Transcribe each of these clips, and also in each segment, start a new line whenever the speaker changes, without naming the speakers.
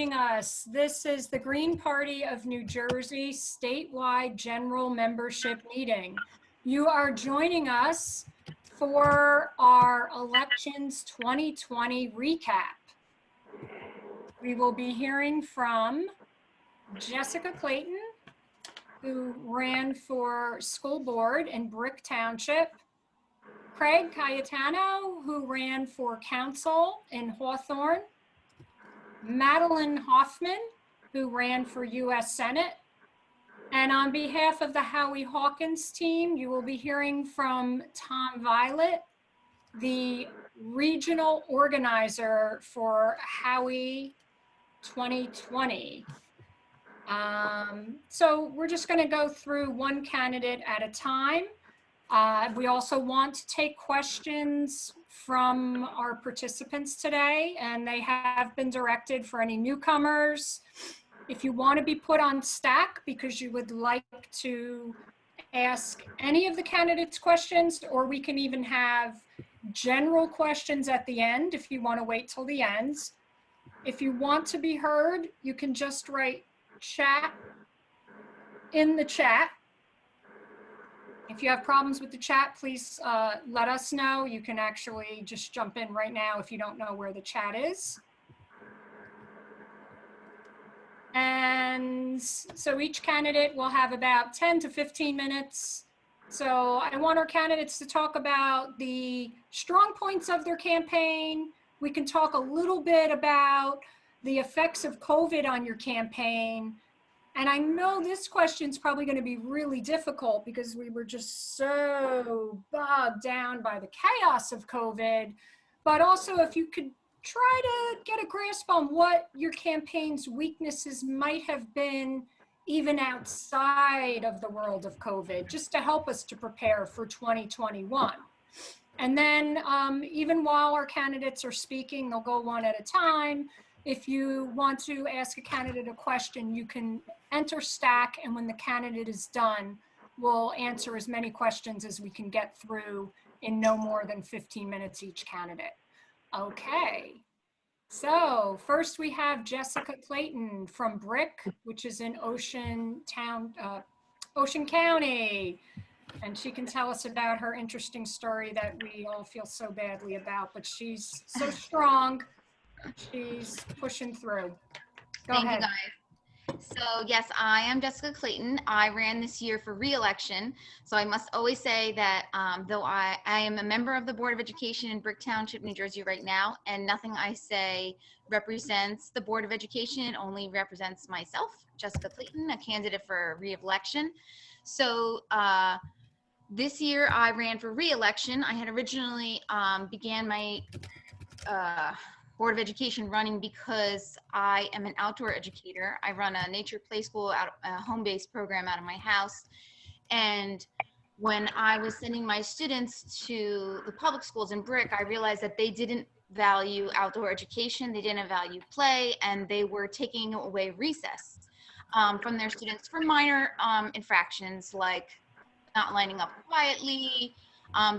joining us. This is the Green Party of New Jersey statewide general membership meeting. You are joining us for our elections 2020 recap. We will be hearing from Jessica Clayton, who ran for school board in Brick Township, Craig Cayetano, who ran for council in Hawthorne, Madelyn Hoffman, who ran for U.S. Senate. And on behalf of the Hawkins team, you will be hearing from Violett, the regional organizer for Howie 2020. So we're just going to go through one candidate at a time. We also want to take questions from our participants today, and they have been directed for any newcomers. If you want to be put on stack because you would like to ask any of the candidates questions, or we can even have general questions at the end if you want to wait till the end. If you want to be heard, you can just write chat in the chat. If you have problems with the chat, please let us know. You can actually just jump in right now if you don't know where the chat is. And so each candidate will have about 10 to 15 minutes. So I want our candidates to talk about the strong points of their campaign. We can talk a little bit about the effects of COVID on your campaign. And I know this question is probably going to be really difficult because we were just so bogged down by the chaos of COVID. But also, if you could try to get a grasp on what your campaign's weaknesses might have been even outside of the world of COVID, just to help us to prepare for 2021. And then even while our candidates are speaking, they'll go one at a time. If you want to ask a candidate a question, you can enter stack, and when the candidate is done, we'll answer as many questions as we can get through in no more than 15 minutes each candidate. Okay, so first we have Jessica Clayton from Brick, which is in Ocean County. And she can tell us about her interesting story that we all feel so badly about, but she's so strong. She's pushing through. Go ahead.
Thank you, guys. So yes, I am Jessica Clayton. I ran this year for re-election. So I must always say that though I am a member of the Board of Education in Brick Township, New Jersey right now, and nothing I say represents the Board of Education, it only represents myself, Jessica Clayton, a candidate for re-election. So this year I ran for re-election. I had originally began my Board of Education running because I am an outdoor educator. I run a nature play school, a home-based program out of my house. And when I was sending my students to the public schools in Brick, I realized that they didn't value outdoor education, they didn't value play, and they were taking away recess from their students for minor infractions like not lining up quietly.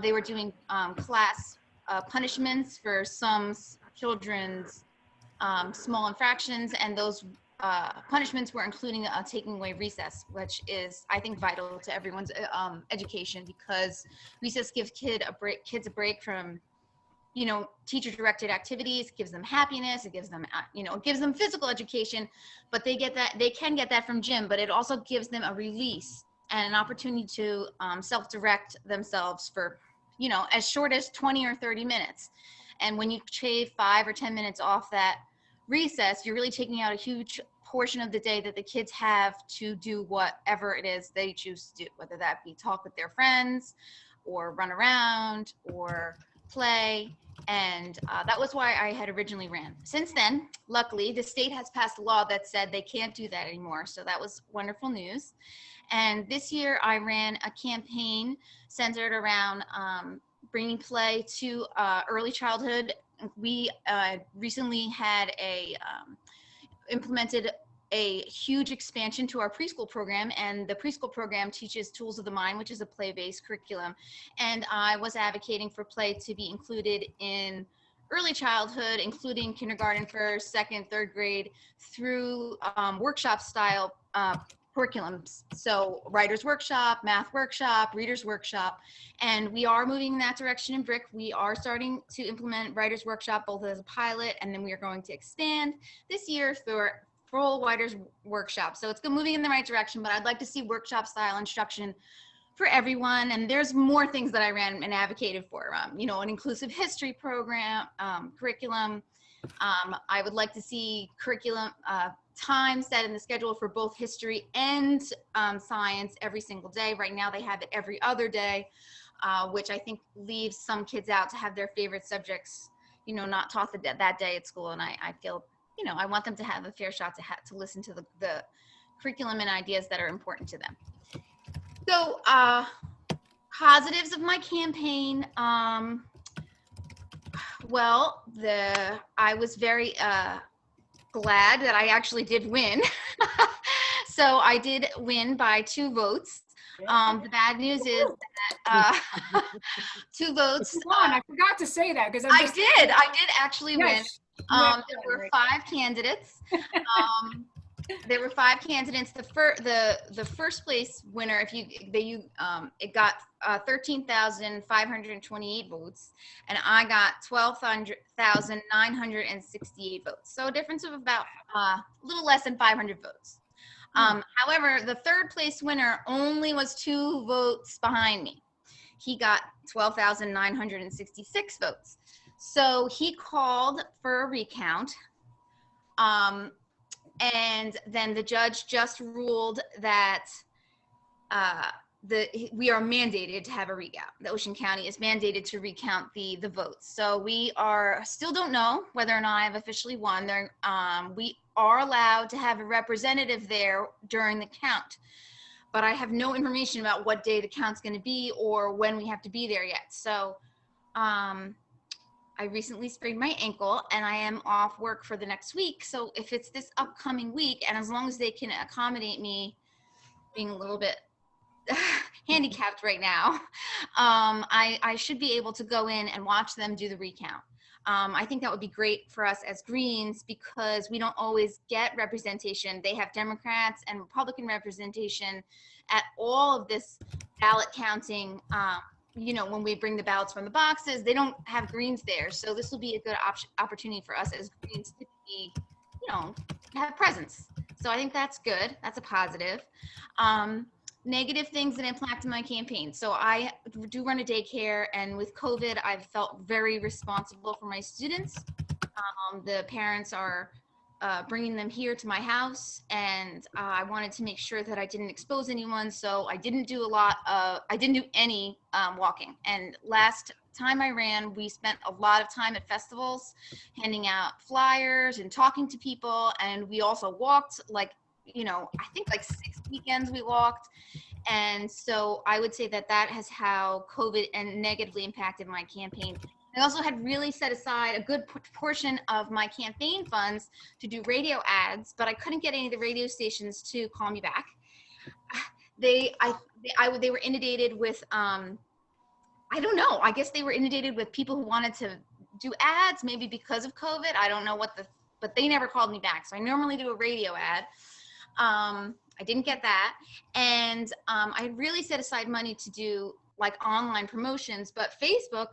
They were doing class punishments for some children's small infractions, and those punishments were including taking away recess, which is, I think, vital to everyone's education, because recess gives kids a break from, you know, teacher-directed activities, gives them happiness, it gives them, you know, it gives them physical education, but they can get that from gym, but it also gives them a release and an opportunity to self-direct themselves for, you know, as short as 20 or 30 minutes. And when you shave 5 or 10 minutes off that recess, you're really taking out a huge portion of the day that the kids have to do whatever it is they choose to do, whether that be talk with their friends or run around or play. And that was why I had originally ran. Since then, luckily, the state has passed a law that said they can't do that anymore. So that was wonderful news. And this year I ran a campaign centered around bringing play to early childhood. We recently had implemented a huge expansion to our preschool program, and the preschool program teaches Tools of the Mind, which is a play-based curriculum. And I was advocating for play to be included in early childhood, including kindergarten, first, second, third grade, through workshop style curriculums. So writer's workshop, math workshop, reader's workshop, and we are moving in that direction in Brick. We are starting to implement writer's workshop both as a pilot, and then we are going to expand this year for full writer's workshop. So it's moving in the right direction, but I'd like to see workshop style instruction for everyone. And there's more things that I ran and advocated for, you know, an inclusive history program, curriculum. I would like to see curriculum time set in the schedule for both history and science every single day. Right now they have it every other day, which I think leaves some kids out to have their favorite subjects, you know, not taught that day at school. And I feel, you know, I want them to have a fair shot to listen to the curriculum and ideas that are important to them. So positives of my campaign. Well, I was very glad that I actually did win. So I did win by 2 votes. The bad news is that 2 votes.
Come on, I forgot to say that because
I did actually win.
Yes.
There were 5 candidates. There were 5 candidates. The first place winner, it got 13,528 votes, and I got 12,968 votes. So a difference of about a little less than 500 votes. However, the third place winner only was 2 votes behind me. He got 12,966 votes. So he called for a recount. And then the judge just ruled that we are mandated to have a recount. The Ocean County is mandated to recount the votes. So we still don't know whether or not I've officially won. We are allowed to have a representative there during the count, but I have no information about what day the count's going to be or when we have to be there yet. So I recently sprained my ankle and I am off work for the next week. So if it's this upcoming week, and as long as they can accommodate me being a little bit handicapped right now, I should be able to go in and watch them do the recount. I think that would be great for us as Greens because we don't always get representation. They have Democrats and Republican representation at all of this ballot counting. You know, when we bring the ballots from the boxes, they don't have Greens there. So this will be a good opportunity for us as Greens to be, you know, have presence. So I think that's good. That's a positive. Negative things that impacted my campaign. So I do run a daycare, and with COVID, I've felt very responsible for my students. The parents are bringing them here to my house, and I wanted to make sure that I didn't expose anyone. So I didn't do any walking. And last time I ran, we spent a lot of time at festivals, handing out flyers and talking to people. And we also walked, like, you know, I think like 6 weekends we walked. And so I would say that has how COVID and negatively impacted my campaign. I also had really set aside a good portion of my campaign funds to do radio ads, but I couldn't get any of the radio stations to call me back. They were inundated with, I don't know, I guess they were inundated with people who wanted to do ads, maybe because of COVID. I don't know but they never called me back. So I normally do a radio ad. I didn't get that. And I had really set aside money to do like online promotions, but Facebook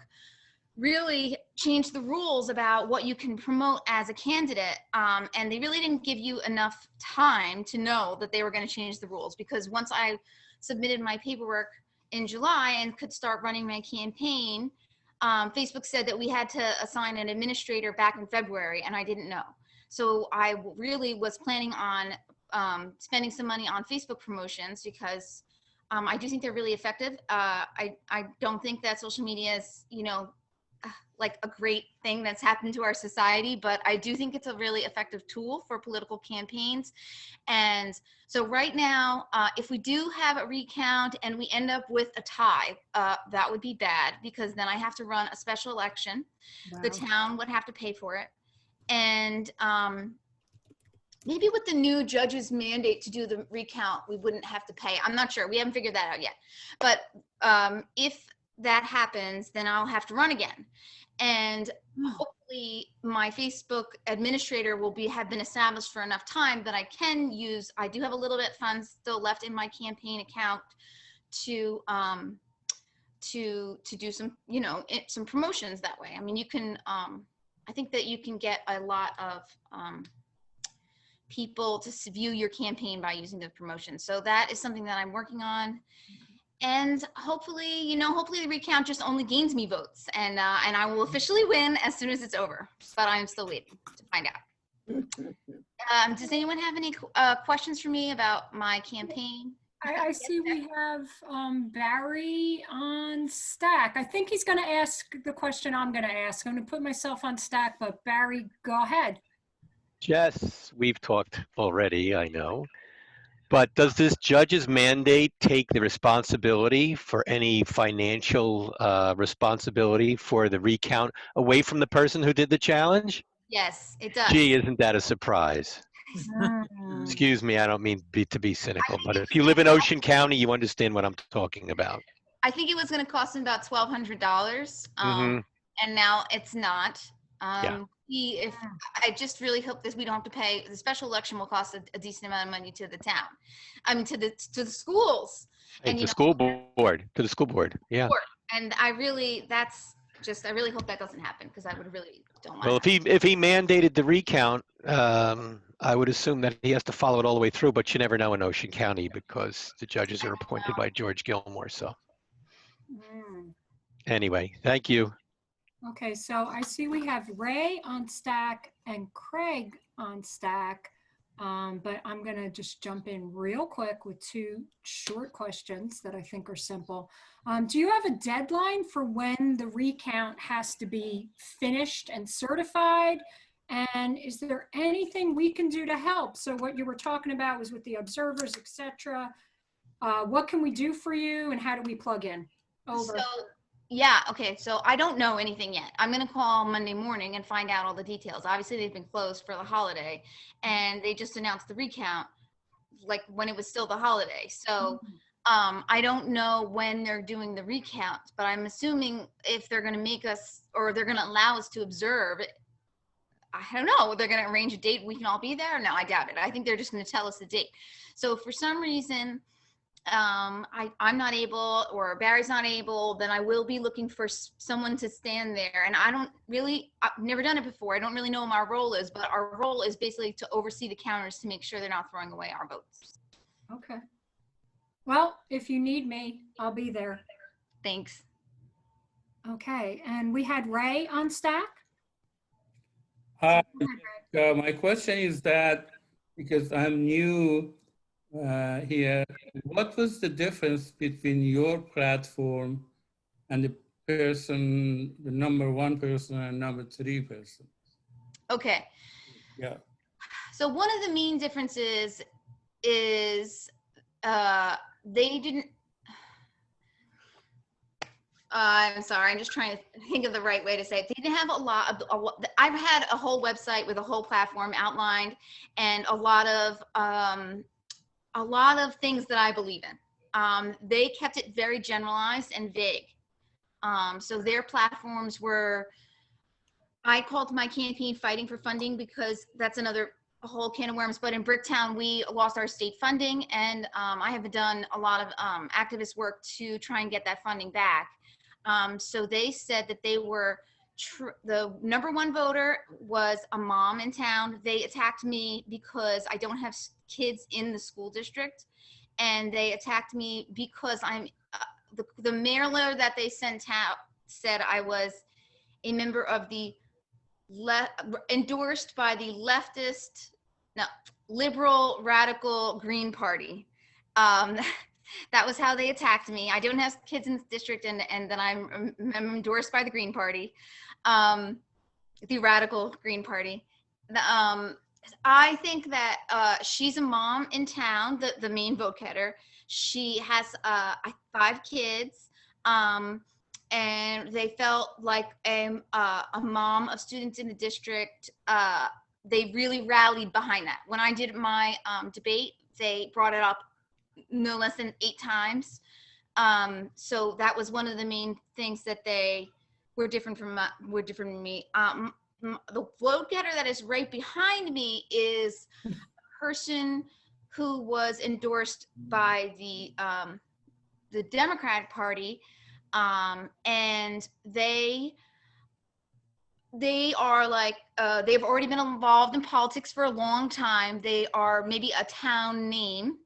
really changed the rules about what you can promote as a candidate. And they really didn't give you enough time to know that they were going to change the rules, because once I submitted my paperwork in July and could start running my campaign, Facebook said that we had to assign an administrator back in February, and I didn't know. So I really was planning on spending some money on Facebook promotions because I do think they're really effective. I don't think that social media is, you know, like a great thing that's happened to our society, but I do think it's a really effective tool for political campaigns. And so right now, if we do have a recount and we end up with a tie, that would be bad, because then I have to run a special election. Wow. The town would have to pay for it. And maybe with the new judge's mandate to do the recount, we wouldn't have to pay. I'm not sure. We haven't figured that out yet. But if that happens, then I'll have to run again. And my Facebook administrator will have been established for enough time that I can use. I do have a little bit of funds still left in my campaign account to do some, some promotions that way. I mean, you can, I think that you can get a lot of people to view your campaign by using the promotion. So that is something that I'm working on. And hopefully, hopefully the recount just only gains me votes, and I will officially win as soon as it's over. But I'm still waiting to find out. Does anyone have any questions for me about my campaign?
I see we have Barry on stack. I think he's going to ask the question I'm going to ask. I'm going to put myself on stack, but Barry, go ahead.
Jess, we've talked already, I know. But does this judge's mandate take the responsibility for any financial responsibility for the recount away from the person who did the challenge?
Yes, it does.
Gee, isn't that a surprise? Excuse me, I don't mean to be cynical, but if you live in Ocean County, you understand what I'm talking about.
I think it was going to cost him about $1,200, and now it's not.
Yeah.
I just really hope that we don't have to pay. The special election will cost a decent amount of money to the town. I mean, to the schools.
Hey,
And
to the school board, yeah.
And I really hope that doesn't happen, because I would really don't want.
Well, if he mandated the recount, I would assume that he has to follow it all the way through, but you never know in Ocean County because the judges are appointed by George Gilmore. So anyway, thank you.
Okay, so I see we have Ray on stack and Craig on stack, but I'm going to just jump in real quick with two short questions that I think are simple. Do you have a deadline for when the recount has to be finished and certified? And is there anything we can do to help? So what you were talking about was with the observers, etc. What can we do for you, and how do we plug in? Over.
Yeah, okay, so I don't know anything yet. I'm going to call Monday morning and find out all the details. Obviously, they've been closed for the holiday, and they just announced the recount, like, when it was still the holiday. So I don't know when they're doing the recount, but I'm assuming if they're going to make us, or they're going to allow us to observe, I don't know, they're going to arrange a date we can all be there? No, I doubt it. I think they're just going to tell us the date. So for some reason, I'm not able, or Barry's not able, then I will be looking for someone to stand there. And I've never done it before. I don't really know what my role is, but our role is basically to oversee the counters to make sure they're not throwing away our votes.
Okay. Well, if you need me, I'll be there.
Thanks.
Okay, and we had Ray on stack.
Hi, my question is that, because I'm new here, what was the difference between your platform and the number one person and number three person?
Okay.
Yeah.
So one of the main differences is they didn't, I'm sorry, I'm just trying to think of the right way to say it. They didn't have a lot of, I've had a whole website with a whole platform outlined, and a lot of things that I believe in. They kept it very generalized and vague. So their platforms were, I called my campaign Fighting for Funding, because that's another whole can of worms. But in Bricktown, we lost our state funding, and I have done a lot of activist work to try and get that funding back. So they said that they were, the number one voter was a mom in town. They attacked me because I don't have kids in the school district, and they attacked me because I'm the mailer that they sent out said I was a member of the endorsed by the liberal radical Green Party. That was how they attacked me. I don't have kids in this district, and then I'm endorsed by the Green Party, the radical Green Party. I think that she's a mom in town, the main vote getter. She has 5 kids, and they felt like a mom of students in the district. They really rallied behind that. When I did my debate, they brought it up no less than 8 times. So that was one of the main things that they were different from me. the vote getter that is right behind me is a person who was endorsed by the Democratic Party, and they are like, they've already been involved in politics for a long time. They are maybe a town name,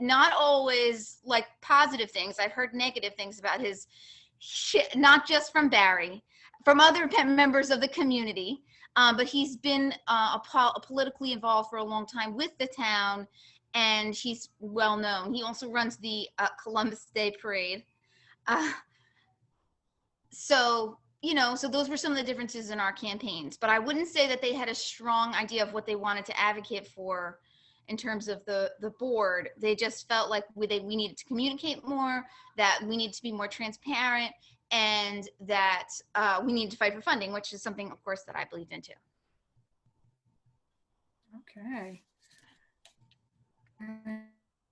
not always like positive things. I've heard negative things about his shit, not just from Barry, from other members of the community. But he's been politically involved for a long time with the town, and he's well known. He also runs the Columbus Day Parade. So those were some of the differences in our campaigns, but I wouldn't say that they had a strong idea of what they wanted to advocate for in terms of the board. They just felt like we needed to communicate more, that we needed to be more transparent, and that we needed to fight for funding, which is something, of course, that I believed in too.
Okay.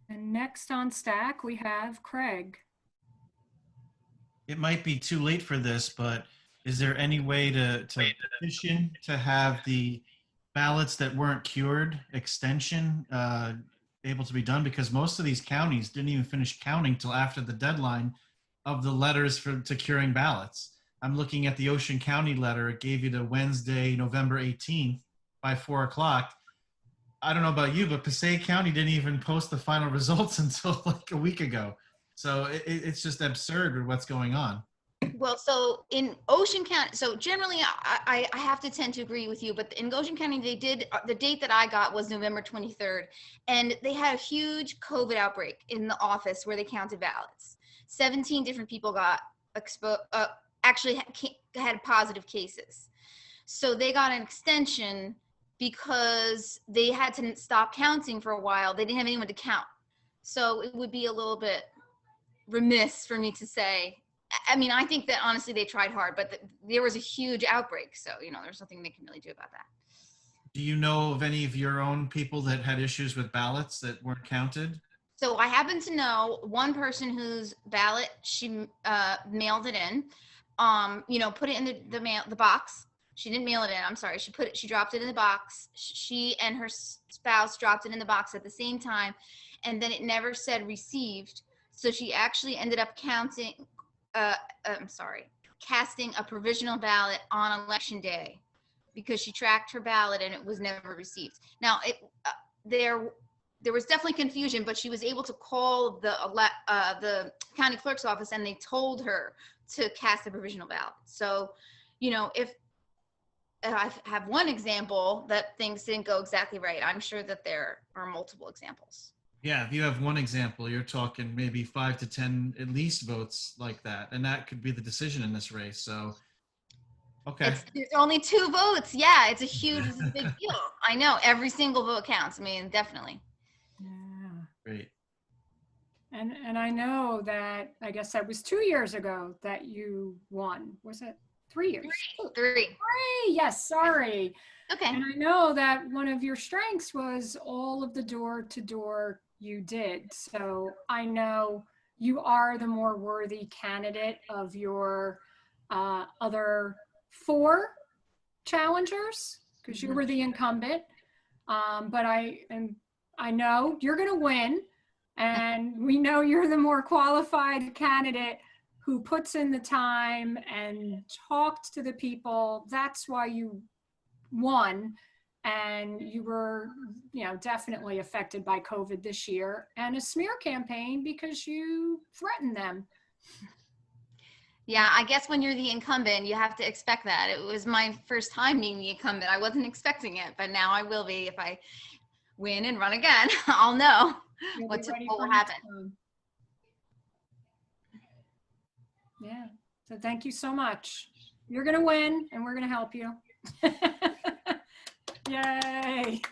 And next on stack, we have Craig.
It might be too late for this, but is there any way to petition to have the ballots that weren't cured extension able to be done? Because most of these counties didn't even finish counting till after the deadline of the letters to curing ballots. I'm looking at the Ocean County letter. It gave you the Wednesday, November 18th by 4 o'clock. I don't know about you, but Passaic County didn't even post the final results until like a week ago. So it's just absurd with what's going on.
Well, so in Ocean County, so generally I have to tend to agree with you, but in Ocean County, they did, the date that I got was November 23rd, and they had a huge COVID outbreak in the office where they counted ballots. 17 different people got actually had positive cases. So they got an extension because they had to stop counting for a while. They didn't have anyone to count. So it would be a little bit remiss for me to say. I mean, I think that honestly they tried hard, but there was a huge outbreak. So, there's nothing they can really do about that.
Do you know of any of your own people that had issues with ballots that weren't counted?
So I happen to know one person whose ballot, she mailed it in, put it in the box. She didn't mail it in. I'm sorry. She dropped it in the box. She and her spouse dropped it in the box at the same time. And then it never said received. So she actually ended up casting a provisional ballot on election day because she tracked her ballot and it was never received. Now there was definitely confusion, but she was able to call the county clerk's office and they told her to cast a provisional ballot. So, if I have one example that things didn't go exactly right, I'm sure that there are multiple examples.
Yeah, if you have one example, you're talking maybe 5 to 10 at least votes like that, and that could be the decision in this race. So, okay.
There's only 2 votes. Yeah, it's a big deal. I know every single vote counts. I mean, definitely.
Yeah.
Great.
And I know that, I guess that was 2 years ago that you won. Was it 3 years?
3.
Yes, sorry.
Okay.
And I know that one of your strengths was all of the door-to-door you did. So I know you are the more worthy candidate of your other 4 challengers because you were the incumbent. But I know you're going to win. And we know you're the more qualified candidate who puts in the time and talked to the people. That's why you won. And you were, definitely affected by COVID this year, and a smear campaign because you threatened them.
Yeah, I guess when you're the incumbent, you have to expect that. It was my first time being the incumbent. I wasn't expecting it, but now I will be. If I win and run again, I'll know what will happen.
Yeah. So thank you so much. You're going to win and we're going to help you. Yay.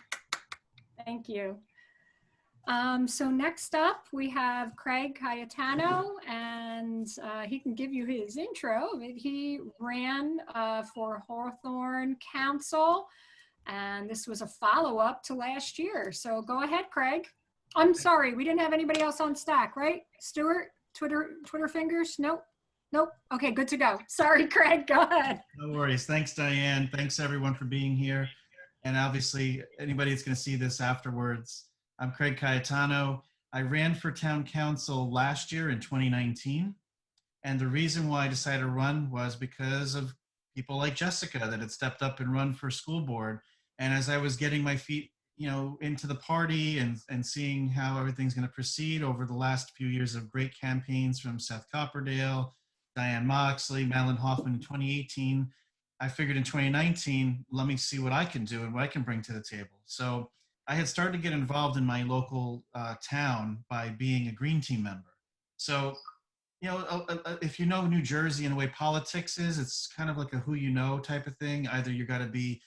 Thank you. So next up we have Craig Cayetano, and he can give you his intro. He ran for Hawthorne Council, and this was a follow-up to last year. So go ahead, Craig. I'm sorry, we didn't have anybody else on stack, right? Stuart, Twitter fingers? Nope. Nope. Okay, good to go. Sorry, Craig, go ahead.
No worries. Thanks, Diane. Thanks, everyone, for being here. And obviously, anybody that's going to see this afterwards, I'm Craig Cayetano. I ran for town council last year in 2019. And the reason why I decided to run was because of people like Jessica that had stepped up and run for school board. And as I was getting my feet, into the party and seeing how everything's going to proceed over the last few years of great campaigns from Seth Copperdale, Diane Moxley, Madelyn Hoffman in 2018, I figured in 2019, let me see what I can do and what I can bring to the table. So I had started to get involved in my local town by being a Green Team member. So if you know New Jersey and the way politics is, it's kind of like a who you know type of thing. Either you got to be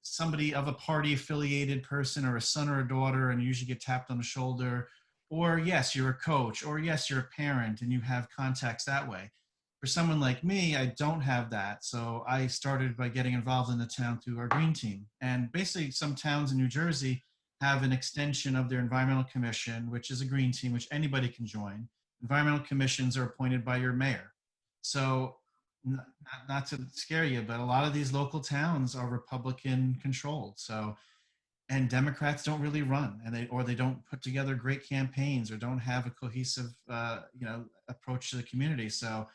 somebody of a party affiliated person or a son or a daughter, and you usually get tapped on the shoulder, or yes, you're a coach, or yes, you're a parent and you have contacts that way. For someone like me, I don't have that. So I started by getting involved in the town through our Green Team. And basically some towns in New Jersey have an extension of their environmental commission, which is a Green Team, which anybody can join. Environmental commissions are appointed by your mayor. So not to scare you, but a lot of these local towns are Republican controlled. So, and Democrats don't really run, and they don't put together great campaigns or don't have a cohesive, approach to the community. So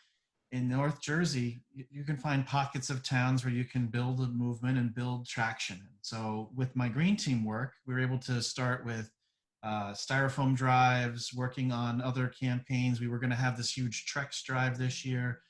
in North Jersey, you can find pockets of towns where you can build a movement and build traction. So with my Green Team work, we were able to start with styrofoam drives, working on other campaigns. We were going to have this huge Trex drive this year,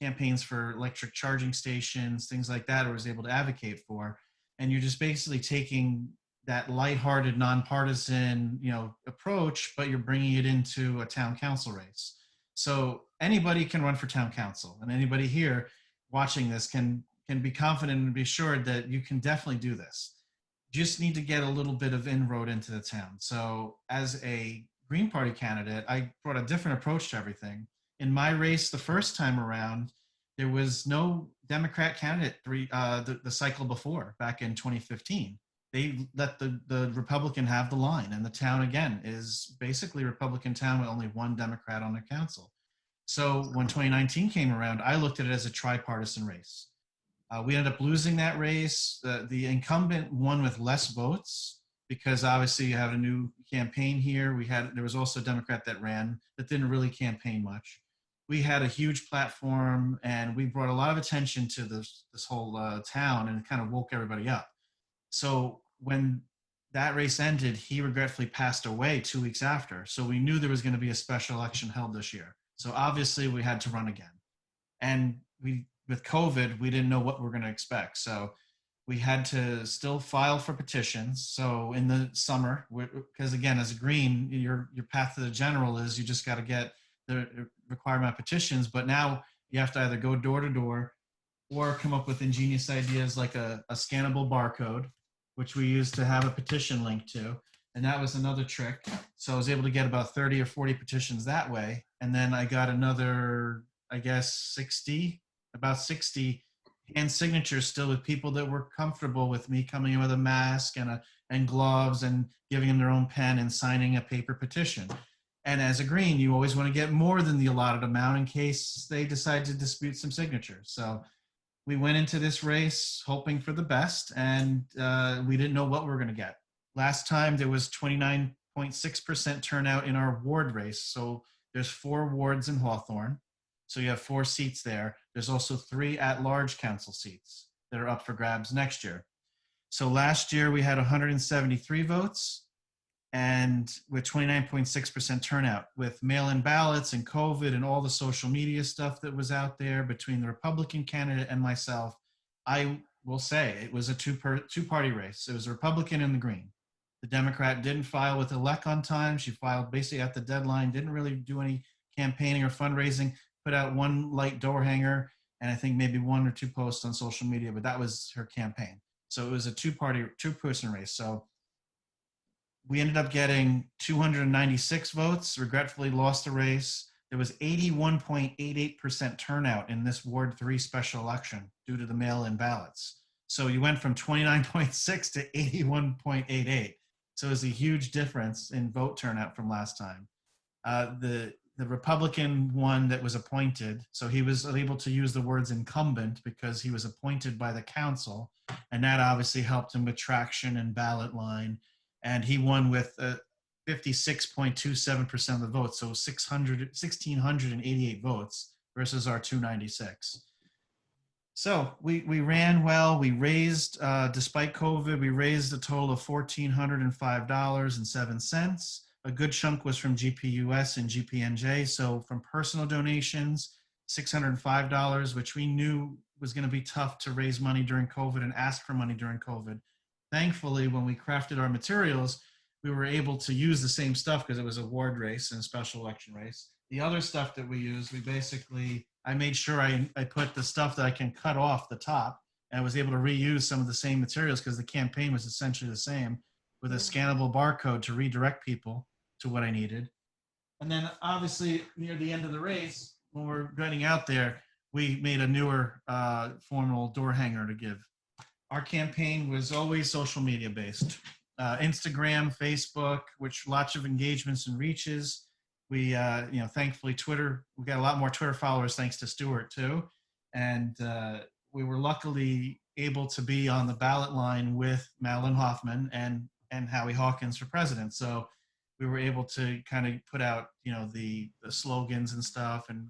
campaigns for electric charging stations, things like that I was able to advocate for. And you're just basically taking that lighthearted, nonpartisan, approach, but you're bringing it into a town council race. So anybody can run for town council, and anybody here watching this can be confident and be assured that you can definitely do this. Just need to get a little bit of inroad into the town. So as a Green Party candidate, I brought a different approach to everything. In my race the first time around, there was no Democrat candidate the cycle before, back in 2015. They let the Republican have the line, and the town, again, is basically a Republican town with only one Democrat on their council. So when 2019 came around, I looked at it as a tripartisan race. We ended up losing that race. The incumbent won with less votes because obviously you have a new campaign here. There was also a Democrat that ran that didn't really campaign much. We had a huge platform, and we brought a lot of attention to this whole town, and it kind of woke everybody up. So when that race ended, he regretfully passed away 2 weeks after. So we knew there was going to be a special election held this year. So obviously we had to run again. And with COVID, we didn't know what we were going to expect. So we had to still file for petitions. So in the summer, because again, as a Green, your path to the general is you just got to get the requirement of petitions. But now you have to either go door to door or come up with ingenious ideas like a scannable barcode, which we used to have a petition link to. And that was another trick. So I was able to get about 30 or 40 petitions that way. And then I got another, I guess, 60 hand signatures still with people that were comfortable with me coming in with a mask and gloves and giving them their own pen and signing a paper petition. And as a Green, you always want to get more than the allotted amount in case they decide to dispute some signatures. So we went into this race hoping for the best, and we didn't know what we were going to get. Last time there was 29.6% turnout in our ward race. So there's 4 wards in Hawthorne. So you have 4 seats there. There's also 3 at-large council seats that are up for grabs next year. So last year we had 173 votes, and with 29.6% turnout, with mail-in ballots and COVID and all the social media stuff that was out there between the Republican candidate and myself, I will say it was a two-party race. It was a Republican and the Green. The Democrat didn't file with elect on time. She filed basically at the deadline, didn't really do any campaigning or fundraising, put out 1 light door hanger, and I think maybe 1 or 2 posts on social media, but that was her campaign. So it was a two-person race. So we ended up getting 296 votes, regretfully lost the race. There was 81.88% turnout in this Ward 3 special election due to the mail-in ballots. So you went from 29.6 to 81.88. So it was a huge difference in vote turnout from last time. The the Republican one that was appointed. So he was able to use the words incumbent because he was appointed by the council, and that obviously helped him with traction and ballot line. And he won with 56.27% of the votes, so 1,688 votes versus our 296. So we ran well. We raised, despite COVID, we raised a total of $1,405.07. A good chunk was from GPUS and GPNJ. So from personal donations, $605, which we knew was going to be tough to raise money during COVID and ask for money during COVID. Thankfully, when we crafted our materials, we were able to use the same stuff because it was a ward race and a special election race. The other stuff that we used, I made sure I put the stuff that I can cut off the top, and I was able to reuse some of the same materials because the campaign was essentially the same, with a scannable barcode to redirect people to what I needed. And then obviously near the end of the race, when we're getting out there, we made a newer formal door hanger to give. Our campaign was always social media based. Instagram, Facebook, which lots of engagements and reaches. We, thankfully Twitter, we got a lot more Twitter followers thanks to Stuart too. And we were luckily able to be on the ballot line with Madelyn Hoffman and Howie Hawkins for president. So we were able to kind of put out, the slogans and stuff and,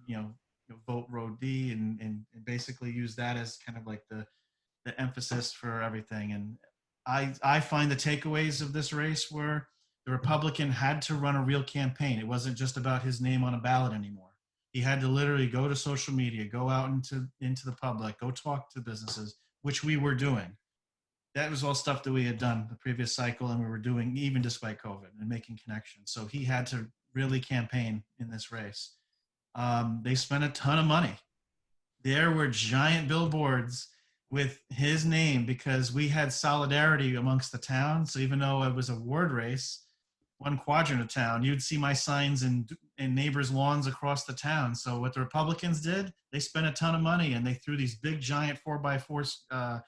vote row D and basically use that as kind of like the emphasis for everything. And I find the takeaways of this race were the Republican had to run a real campaign. It wasn't just about his name on a ballot anymore. He had to literally go to social media, go out into the public, go talk to businesses, which we were doing. That was all stuff that we had done the previous cycle and we were doing even despite COVID and making connections. So he had to really campaign in this race. They spent a ton of money. There were giant billboards with his name because we had solidarity amongst the town. So even though it was a ward race, one quadrant of town, you'd see my signs in neighbors' lawns across the town. So what the Republicans did, they spent a ton of money and they threw these big giant 4x4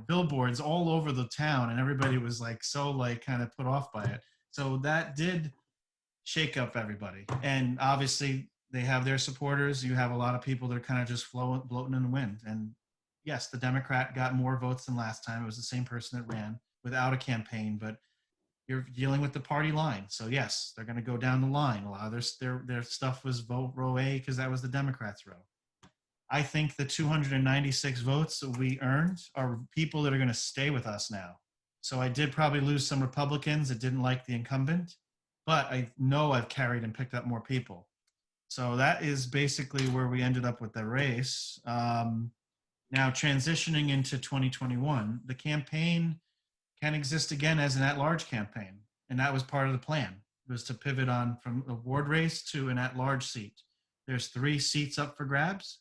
billboards all over the town, and everybody was kind of put off by it. So that did shake up everybody. And obviously they have their supporters. You have a lot of people that are kind of just floating in the wind. And yes, the Democrat got more votes than last time. It was the same person that ran without a campaign, but you're dealing with the party line. So yes, they're going to go down the line. A lot of their stuff was vote row A because that was the Democrats' row. I think the 296 votes that we earned are people that are going to stay with us now. So I did probably lose some Republicans that didn't like the incumbent, but I know I've carried and picked up more people. So that is basically where we ended up with the race. Now transitioning into 2021, the campaign can exist again as an at-large campaign. And that was part of the plan, was to pivot on from a ward race to an at-large seat. There's 3 seats up for grabs.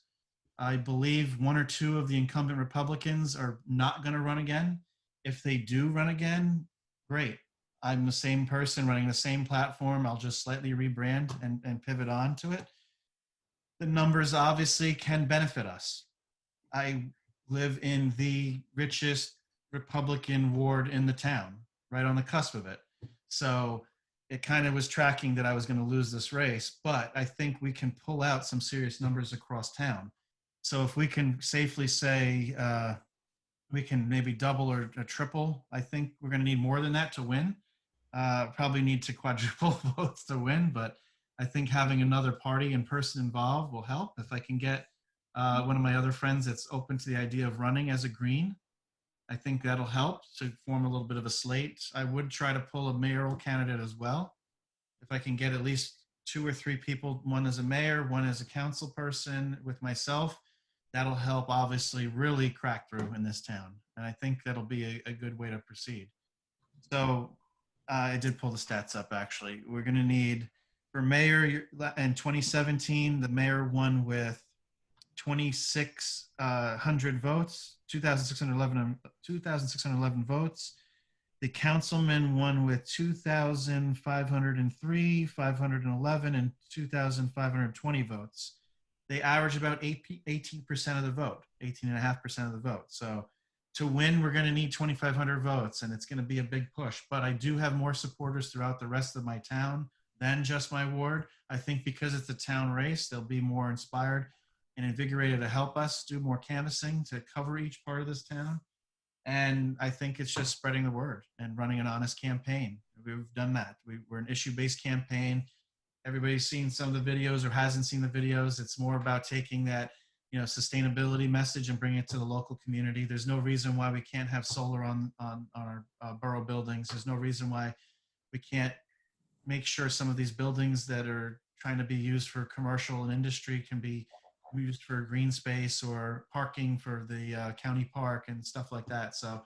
I believe 1 or 2 of the incumbent Republicans are not going to run again. If they do run again, great. I'm the same person running the same platform. I'll just slightly rebrand and pivot on to it. The numbers obviously can benefit us. I live in the richest Republican ward in the town, right on the cusp of it. So it kind of was tracking that I was going to lose this race, but I think we can pull out some serious numbers across town. So if we can safely say we can maybe double or triple, I think we're going to need more than that to win. Probably need to quadruple votes to win, but I think having another party and person involved will help. If I can get one of my other friends that's open to the idea of running as a green, I think that'll help to form a little bit of a slate. I would try to pull a mayoral candidate as well. If I can get at least 2 or 3 people, one as a mayor, one as a council person with myself, that'll help obviously really crack through in this town. And I think that'll be a good way to proceed. So I did pull the stats up actually. We're gonna need, for mayor in 2017, the mayor won with 2,600 votes, 2,611 votes. The councilman won with 2,503, 511, and 2,520 votes. They average about 18% of the vote, 18.5% of the vote. So to win, we're going to need 2,500 votes, and it's going to be a big push. But I do have more supporters throughout the rest of my town. than just my ward. I think because it's a town race, they'll be more inspired and invigorated to help us do more canvassing to cover each part of this town. And I think it's just spreading the word and running an honest campaign. We've done that. We're an issue-based campaign. Everybody's seen some of the videos or hasn't seen the videos. It's more about taking that, sustainability message and bringing it to the local community. There's no reason why we can't have solar on our borough buildings. There's no reason why we can't make sure some of these buildings that are trying to be used for commercial and industry can be used for green space or parking for the county park and stuff like that. So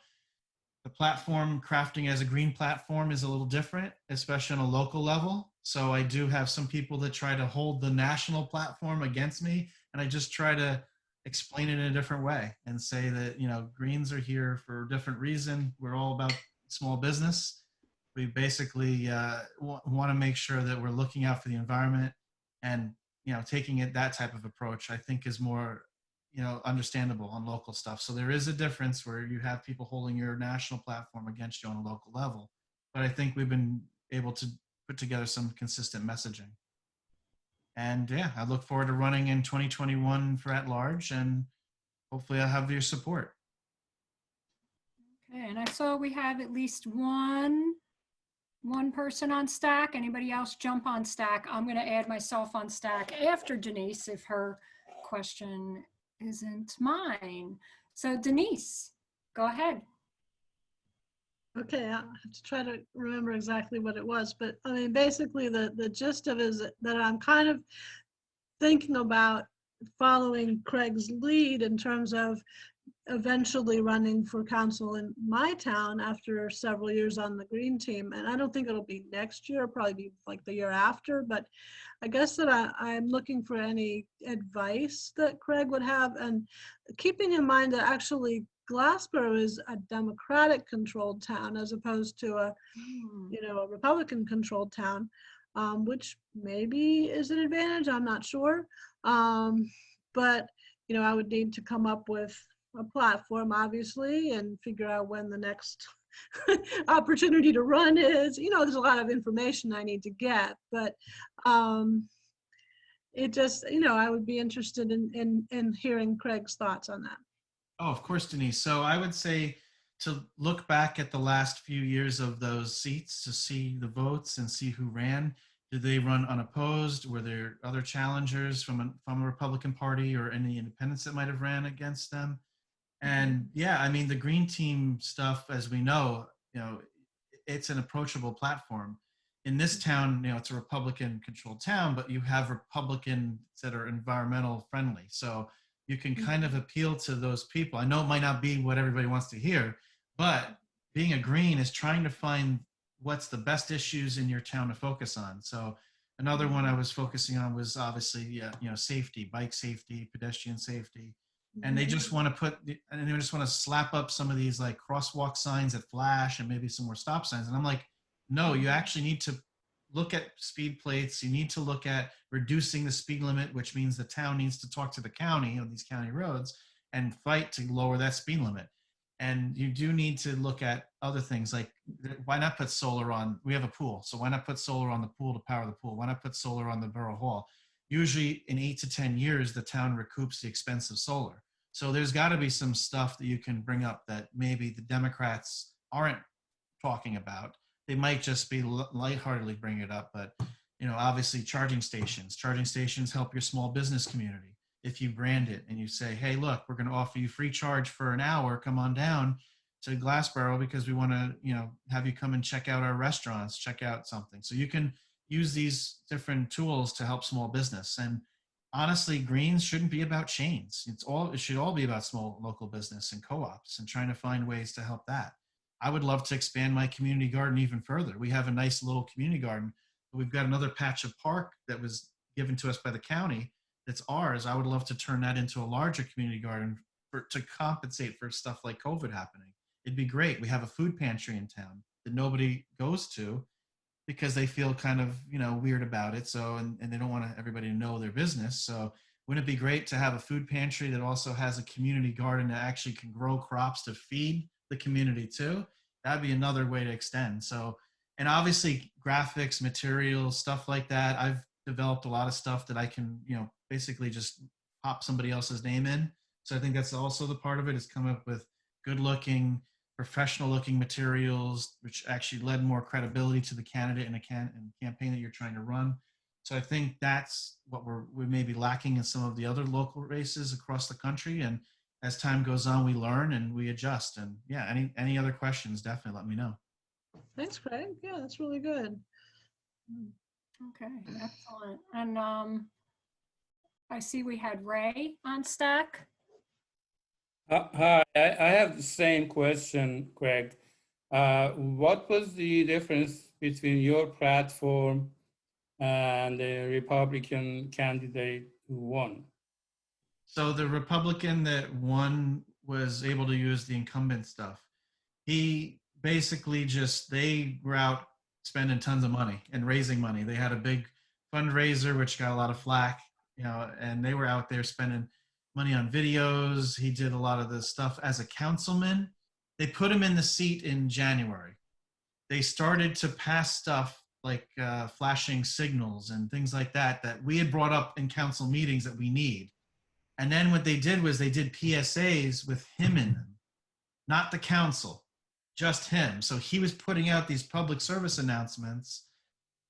the platform crafting as a green platform is a little different, especially on a local level. So I do have some people that try to hold the national platform against me, and I just try to explain it in a different way and say that, greens are here for a different reason. We're all about small business. We basically want to make sure that we're looking out for the environment, and taking it that type of approach I think is more understandable on local stuff. So there is a difference where you have people holding your national platform against you on a local level, but I think we've been able to put together some consistent messaging. And yeah, I look forward to running in 2021 for at large, and hopefully I'll have your support.
Okay, and I saw we have at least one person on stack. Anybody else jump on stack? I'm going to add myself on stack after Denise if her question isn't mine. So Denise, go ahead.
Okay, I have to try to remember exactly what it was, but I mean, basically the gist of it is that I'm kind of thinking about following Craig's lead in terms of eventually running for council in my town after several years on the green team. And I don't think it'll be next year, probably be like the year after, but I guess that I'm looking for any advice that Craig would have, and keeping in mind that actually Glassboro is a Democratic controlled town as opposed to a Republican controlled town, which maybe is an advantage, I'm not sure. But I would need to come up with a platform, obviously, and figure out when the next opportunity to run is. There's a lot of information I need to get, but it just, I would be interested in hearing Craig's thoughts on that.
Oh, of course, Denise. So I would say to look back at the last few years of those seats to see the votes and see who ran. Did they run unopposed? Were there other challengers from a Republican Party or any independents that might have ran against them? And yeah, I mean, the green team stuff, as we know, it's an approachable platform. In this town, it's a Republican controlled town, but you have Republicans that are environmental friendly. So you can kind of appeal to those people. I know it might not be what everybody wants to hear, but being a green is trying to find what's the best issues in your town to focus on. So another one I was focusing on was obviously, safety, bike safety, pedestrian safety. And they just want to slap up some of these like crosswalk signs that flash and maybe some more stop signs. And I'm like, no, you actually need to look at speed plates. You need to look at reducing the speed limit, which means the town needs to talk to the county on these county roads and fight to lower that speed limit. And you do need to look at other things like, why not put solar on? We have a pool, so why not put solar on the pool to power the pool? Why not put solar on the borough hall? Usually in 8 to 10 years, the town recoups the expense of solar. So there's got to be some stuff that you can bring up that maybe the Democrats aren't talking about. They might just be lightheartedly bringing it up, but obviously charging stations help your small business community. If you brand it and you say, hey, look, we're going to offer you free charge for an hour, come on down to Glassboro because we want to, have you come and check out our restaurants, check out something. So you can use these different tools to help small business. And honestly, greens shouldn't be about chains. It should all be about small local business and co-ops and trying to find ways to help that. I would love to expand my community garden even further. We have a nice little community garden, but we've got another patch of park that was given to us by the county that's ours. I would love to turn that into a larger community garden to compensate for stuff like COVID happening. It'd be great. We have a food pantry in town that nobody goes to because they feel kind of, weird about it. So, and they don't want everybody to know their business. So wouldn't it be great to have a food pantry that also has a community garden that actually can grow crops to feed the community too? That'd be another way to extend. So And obviously graphics, materials, stuff like that. I've developed a lot of stuff that I can, basically just pop somebody else's name in. So I think that's also the part of it, is come up with good looking, professional looking materials, which actually led more credibility to the candidate in a campaign that you're trying to run. So I think that's what we may be lacking in some of the other local races across the country. And as time goes on, we learn and we adjust. And yeah, any other questions, definitely let me know.
Thanks, Craig. Yeah, that's really good.
Okay, excellent. And I see we had Ray on stack.
Hi, I have the same question, Craig. What was the difference between your platform and the Republican candidate who won?
So the Republican that won was able to use the incumbent stuff. He basically they were out spending tons of money and raising money. They had a big fundraiser, which got a lot of flack, and they were out there spending money on videos. He did a lot of the stuff as a councilman. They put him in the seat in January. They started to pass stuff like flashing signals and things like that we had brought up in council meetings that we need. And then what they did was they did PSAs with him in them, not the council, just him. So he was putting out these public service announcements,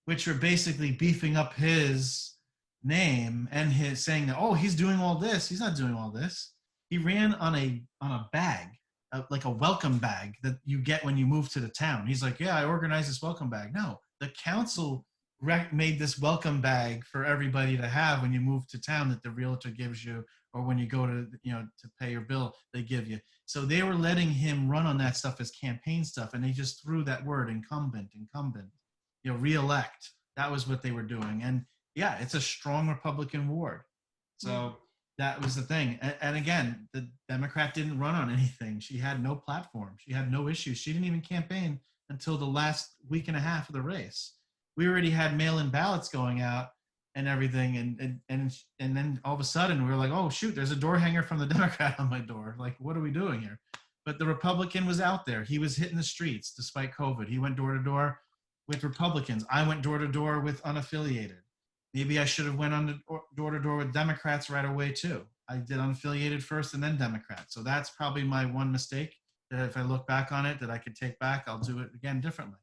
which were basically beefing up his name and his saying that, oh, he's doing all this. He's not doing all this. He ran on a bag, like a welcome bag that you get when you move to the town. He's like, yeah, I organized this welcome bag. No, the council made this welcome bag for everybody to have when you move to town that the realtor gives you, or when you go to pay your bill, they give you. So they were letting him run on that stuff as campaign stuff, and they just threw that word incumbent, reelect. That was what they were doing. And yeah, it's a strong Republican ward. So that was the thing. And again, the Democrat didn't run on anything. She had no platform. She had no issues. She didn't even campaign until the last week and a half of the race. We already had mail-in ballots going out and everything. And then all of a sudden we were like, oh shoot, there's a door hanger from the Democrat on my door. Like, what are we doing here? But the Republican was out there. He was hitting the streets despite COVID. He went door to door with Republicans. I went door to door with unaffiliated. Maybe I should have went on door to door with Democrats right away too. I did unaffiliated first and then Democrats. So that's probably my one mistake, that if I look back on it that I could take back, I'll do it again differently.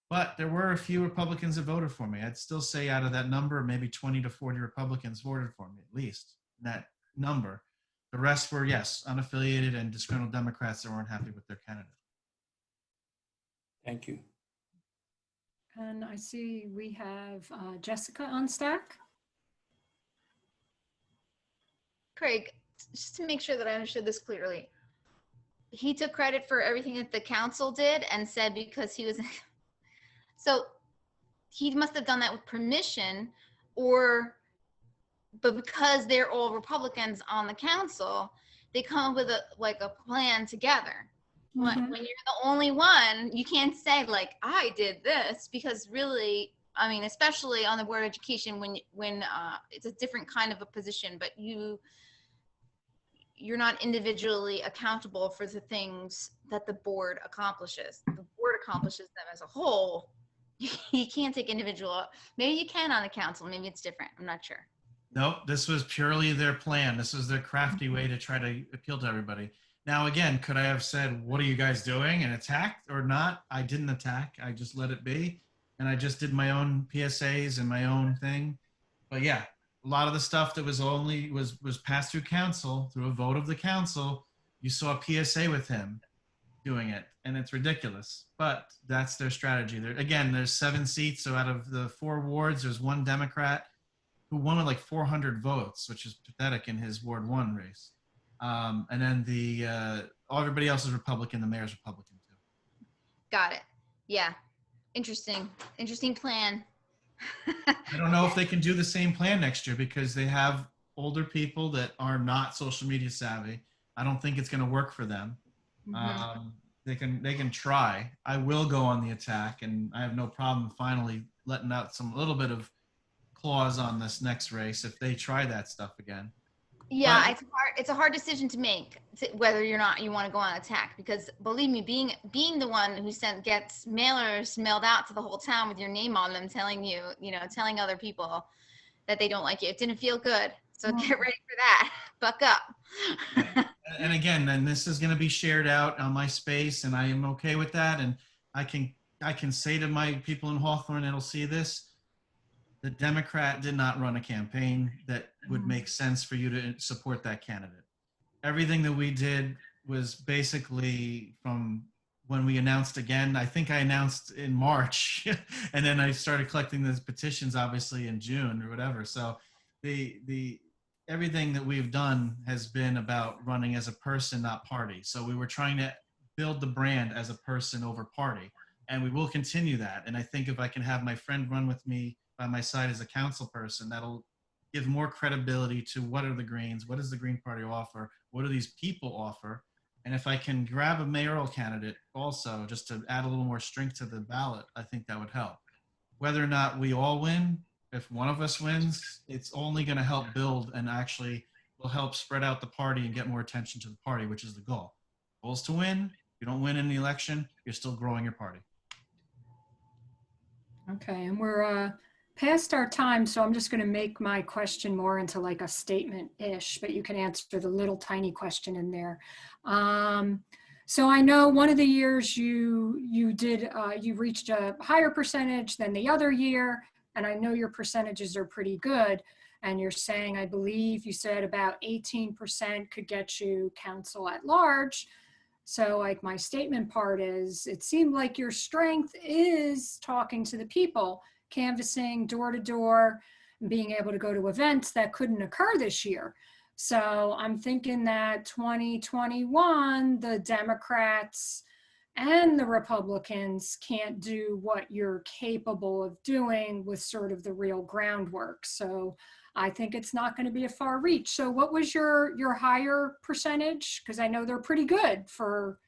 But there were a few Republicans that voted for me. I'd still say out of that number, maybe 20 to 40 Republicans voted for me, at least that number. The rest were, yes, unaffiliated and disgruntled Democrats that weren't happy with their candidate.
Thank you.
And I see we have Jessica on stack.
Craig, just to make sure that I understood this clearly, he took credit for everything that the council did and said because he was, so he must have done that with permission, but because they're all Republicans on the council, they come up with a plan together. When you're the only one, you can't say like, I did this, because really, I mean, especially on the Board of Education, when it's a different kind of a position, but you're not individually accountable for the things that the board accomplishes. The board accomplishes them as a whole. You can't take individual, maybe you can on the council, maybe it's different, I'm not sure.
Nope, this was purely their plan. This was their crafty way to try to appeal to everybody. Now, again, could I have said, what are you guys doing, and attacked or not? I didn't attack. I just let it be. And I just did my own PSAs and my own thing. But yeah, a lot of the stuff that was passed through council, through a vote of the council. You saw a PSA with him doing it, and it's ridiculous. But that's their strategy. There's 7 seats. So out of the 4 wards, there's 1 Democrat who won with like 400 votes, which is pathetic in his Ward 1 race. And then everybody else is Republican. The mayor's Republican too.
Got it. Yeah. Interesting plan.
I don't know if they can do the same plan next year because they have older people that are not social media savvy. I don't think it's going to work for them. They can try. I will go on the attack, and I have no problem finally letting out a little bit of clause on this next race if they try that stuff again.
Yeah,
But-
it's a hard decision to make whether or not you want to go on attack, because believe me, being the one who gets mailers mailed out to the whole town with your name on them, telling you, telling other people that they don't like you, it didn't feel good. So get ready for that. Buck up.
And again, then this is going to be shared out on my space, and I am okay with that. And I can say to my people in Hawthorne that'll see this, the Democrat did not run a campaign that would make sense for you to support that candidate. Everything that we did was basically from when we announced again. I think I announced in March, and then I started collecting those petitions, obviously in June or whatever. So the everything that we've done has been about running as a person, not party. So we were trying to build the brand as a person over party, and we will continue that. And I think if I can have my friend run with me by my side as a council person, that'll give more credibility to what are the Greens, what does the Green Party offer, what do these people offer. And if I can grab a mayoral candidate also, just to add a little more strength to the ballot, I think that would help. Whether or not we all win, if one of us wins, it's only going to help build and actually will help spread out the party and get more attention to the party, which is the goal. The goal is to win. If you don't win in the election, you're still growing your party.
Okay, and we're past our time, so I'm just going to make my question more into like a statement-ish, but you can answer the little tiny question in there. So I know one of the years you reached a higher percentage than the other year, and I know your percentages are pretty good. And you're saying, I believe you said about 18% could get you council at large. So like my statement part is, it seemed like your strength is talking to the people, canvassing door to door, and being able to go to events that couldn't occur this year. So I'm thinking that 2021, the Democrats and the Republicans can't do what you're capable of doing with sort of the real groundwork. So I think it's not going to be a far reach. So what was your higher percentage? Because I know they're pretty good for.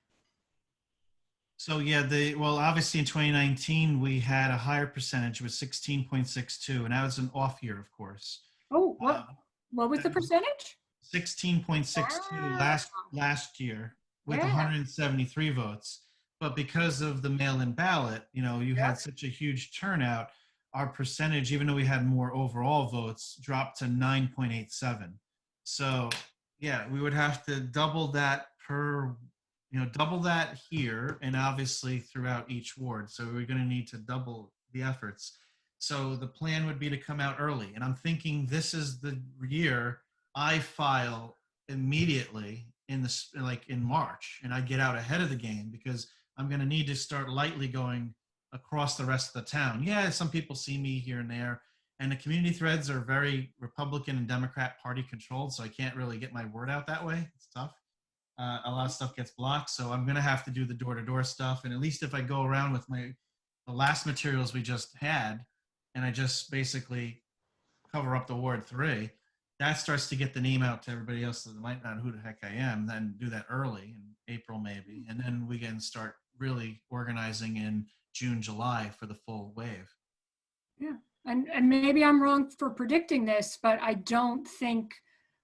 So yeah, well, obviously in 2019, we had a higher percentage, with 16.62, and that was an off year, of course.
Oh, what was the percentage?
16.62 last year with
Yeah.
173 votes. But because of the mail-in ballot, you had such a huge turnout, our percentage, even though we had more overall votes, dropped to 9.87. So yeah, we would have to double that double that here, and obviously throughout each ward. So we're going to need to double the efforts. So the plan would be to come out early. And I'm thinking this is the year I file immediately in March, and I get out ahead of the game, because I'm going to need to start lightly going across the rest of the town. Yeah, some people see me here and there, and the community threads are very Republican and Democrat party controlled, so I can't really get my word out that way. It's tough. A lot of stuff gets blocked, so I'm going to have to do the door-to-door stuff. And at least if I go around with the last materials we just had, and I just basically cover up the Ward 3, that starts to get the name out to everybody else that might not know who the heck I am. Then do that early in April maybe, and then we can start really organizing in June, July for the full wave.
Yeah, and maybe I'm wrong for predicting this, but I don't think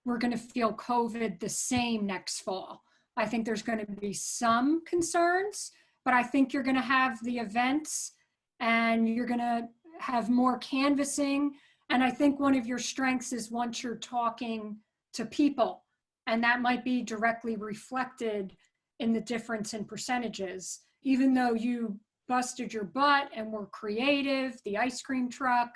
we're going to feel COVID the same next fall. I think there's going to be some concerns, but I think you're going to have the events, and you're going to have more canvassing. And I think one of your strengths is once you're talking to people, and that might be directly reflected in the difference in percentages. Even though you busted your butt and were creative, the ice cream truck,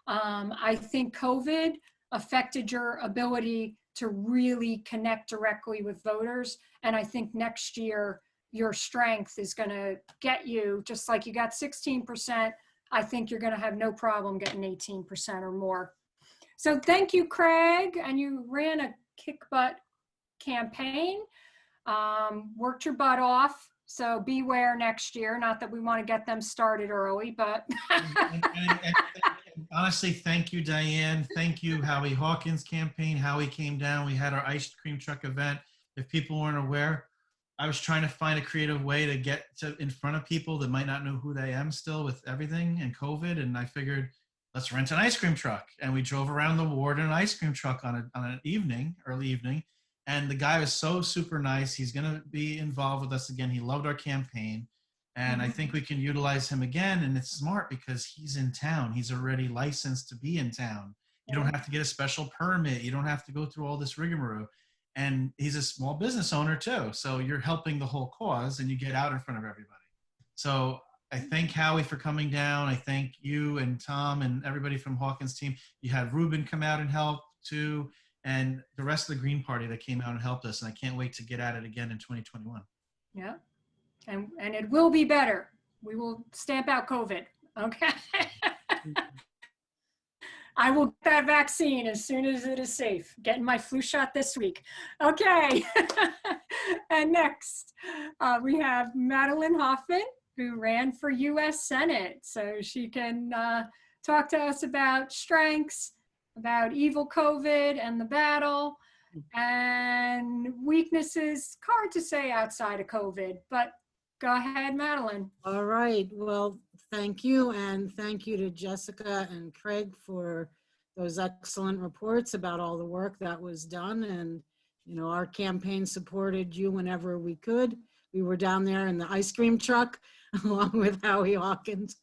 I think COVID affected your ability to really connect directly with voters. And I think next year, your strength is going to get you, just like you got 16%, I think you're going to have no problem getting 18% or more. So thank you, Craig. And you ran a kick butt campaign, worked your butt off. So beware next year. Not that we want to get them started early, but.
and honestly, thank you, Diane. Thank you, Howie Hawkins campaign. Howie came down. We had our ice cream truck event. If people weren't aware, I was trying to find a creative way to get in front of people that might not know who they am still with everything and COVID. And I figured, let's rent an ice cream truck. And we drove around the ward in an ice cream truck on an evening, early evening. And the guy was so super nice. He's going to be involved with us again. He loved our campaign. And I think we can utilize him again. And it's smart because he's in town. He's already licensed to be in town. You don't have to get a special permit. You don't have to go through all this rigmarole. And he's a small business owner too. So you're helping the whole cause and you get out in front of everybody. So I thank Howie for coming down. I thank you and Tom and everybody from Hawkins team. You had Ruben come out and help too. And the rest of the Green Party that came out and helped us. And I can't wait to get at it again in 2021.
Yeah. And it will be better. We will stamp out COVID. Okay. I will get that vaccine as soon as it is safe. Getting my flu shot this week. Okay. And next, we have Madelyn Hoffman, who ran for U.S. Senate. So she can talk to us about strengths, about evil COVID and the battle, and weaknesses. Hard to say outside of COVID, but go ahead, Madelyn.
All right. Well, thank you. And thank you to Jessica and Craig for those excellent reports about all the work that was done. And, you know, our campaign supported you whenever we could. We were down there in the ice cream truck along with Howie Hawkins.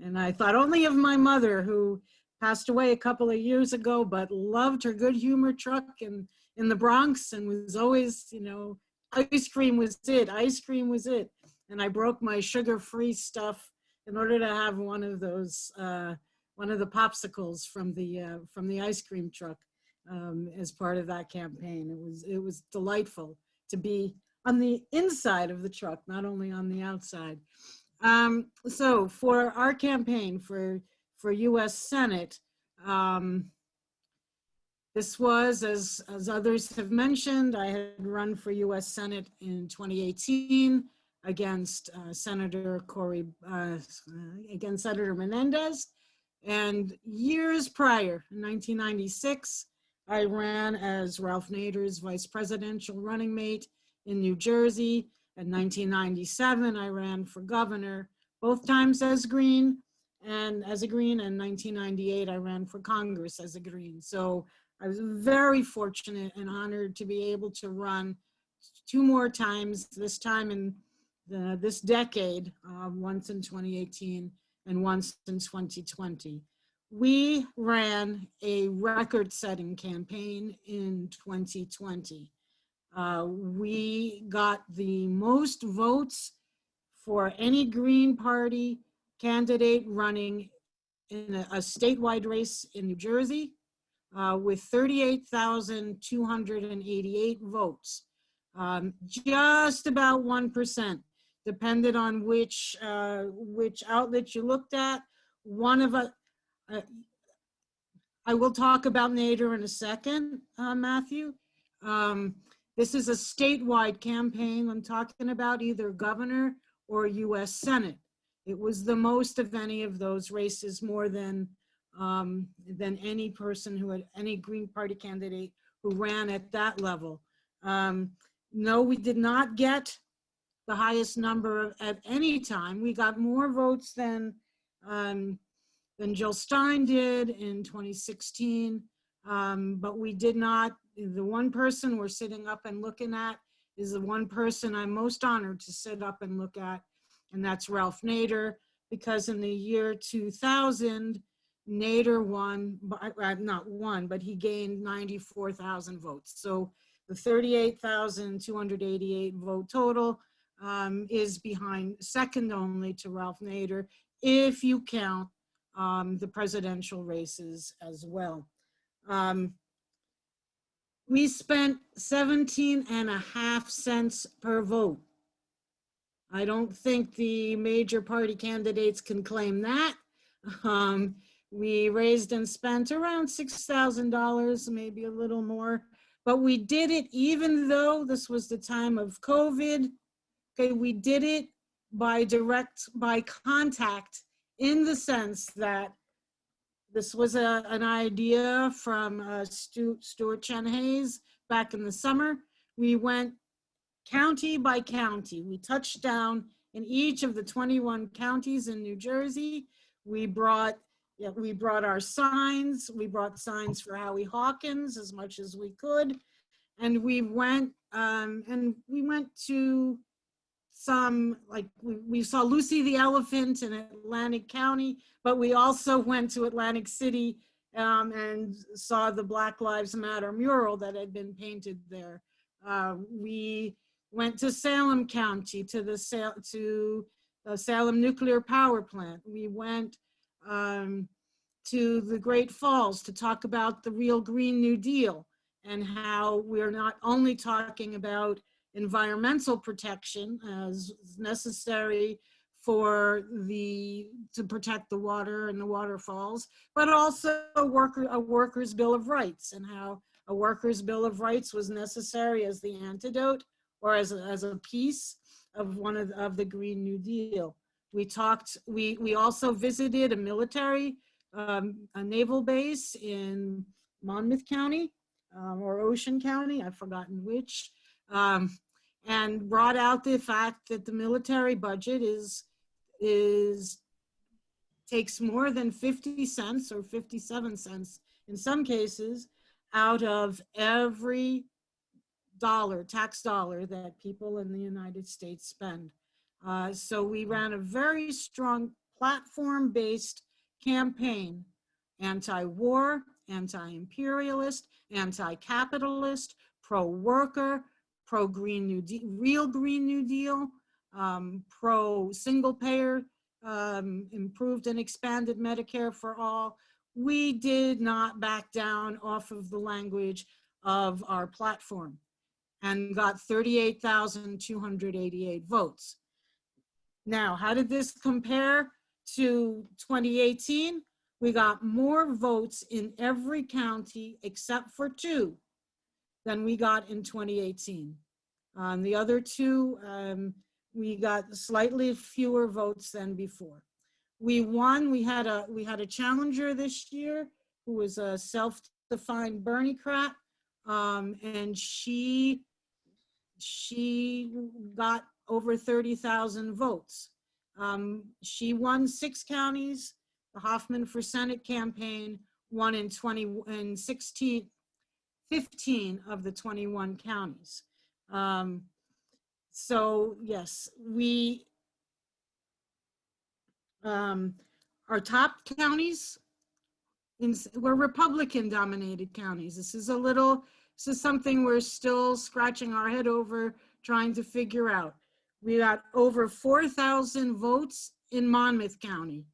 And I thought only of my mother, who passed away a couple of years ago, but loved her good humor truck in the Bronx and was always, you know, ice cream was it, ice cream was it. And I broke my sugar-free stuff in order to have one of those, one of the popsicles from the ice cream truck as part of that campaign. It was delightful to be on the inside of the truck, not only on the outside. So for our campaign for U.S. Senate, this was, as others have mentioned, I had run for U.S. Senate in 2018 against Senator Menendez. And years prior, in 1996, I ran as Ralph Nader's vice presidential running mate in New Jersey. In 1997, I ran for governor, both times as Green, and 1998, I ran for Congress as a Green. So I was very fortunate and honored to be able to run 2 more times, this time in this decade, once in 2018 and once in 2020. We ran a record-setting campaign in 2020. We got the most votes for any Green Party candidate running in a statewide race in New Jersey with 38,288 votes. Just about 1%, depended on which outlet you looked at. One of us, I will talk about Nader in a second, Matthew. This is a statewide campaign. I'm talking about either governor or U.S. Senate. It was the most of any of those races, more than any person who had any Green Party candidate who ran at that level. No, we did not get the highest number at any time. We got more votes than Jill Stein did in 2016, but we did not. The one person we're sitting up and looking at is the one person I'm most honored to sit up and look at, and that's Ralph Nader, because in the year 2000, Nader won, not won, but he gained 94,000 votes. So the 38,288 vote total is behind, second only to Ralph Nader, if you count the presidential races as well. We spent 17.5 cents per vote. I don't think the major party candidates can claim that. We raised and spent around $6,000, maybe a little more, but we did it even though this was the time of COVID. Okay, we did it by contact, in the sense that this was an idea from Stuart Chen-Hayes back in the summer. We went county by county. We touched down in each of the 21 counties in New Jersey. We brought Yeah, we brought our signs. We brought signs for Howie Hawkins as much as we could. And we went to some, like we saw Lucy the Elephant in Atlantic County, but we also went to Atlantic City and saw the Black Lives Matter mural that had been painted there. We went to Salem County, to the Salem Nuclear Power Plant. We went to the Great Falls to talk about the real Green New Deal and how we're not only talking about environmental protection as necessary to protect the water and the waterfalls, but also a workers' Bill of Rights, and how a workers' Bill of Rights was necessary as the antidote or as a piece of the Green New Deal. We also visited a military, a naval base in Monmouth County or Ocean County, I've forgotten which, and brought out the fact that the military budget takes more than 50 cents or 57 cents in some cases out of every tax dollar that people in the United States spend. So we ran a very strong platform-based campaign, anti-war, anti-imperialist, anti-capitalist, pro-worker, pro-Green New Deal, real Green New Deal, pro-single payer, improved and expanded Medicare for all. We did not back down off of the language of our platform and got 38,288 votes. Now, how did this compare to 2018? We got more votes in every county except for 2 than we got in 2018. The other 2, we got slightly fewer votes than before. We won. We had a challenger this year who was a self-defined Bernie-crat, and she got over 30,000 votes. She won 6 counties. The Hoffman for Senate campaign won in 15 of the 21 counties. So yes, our top counties were Republican dominated counties. This is something we're still scratching our head over, trying to figure out. We got over 4,000 votes in Monmouth County.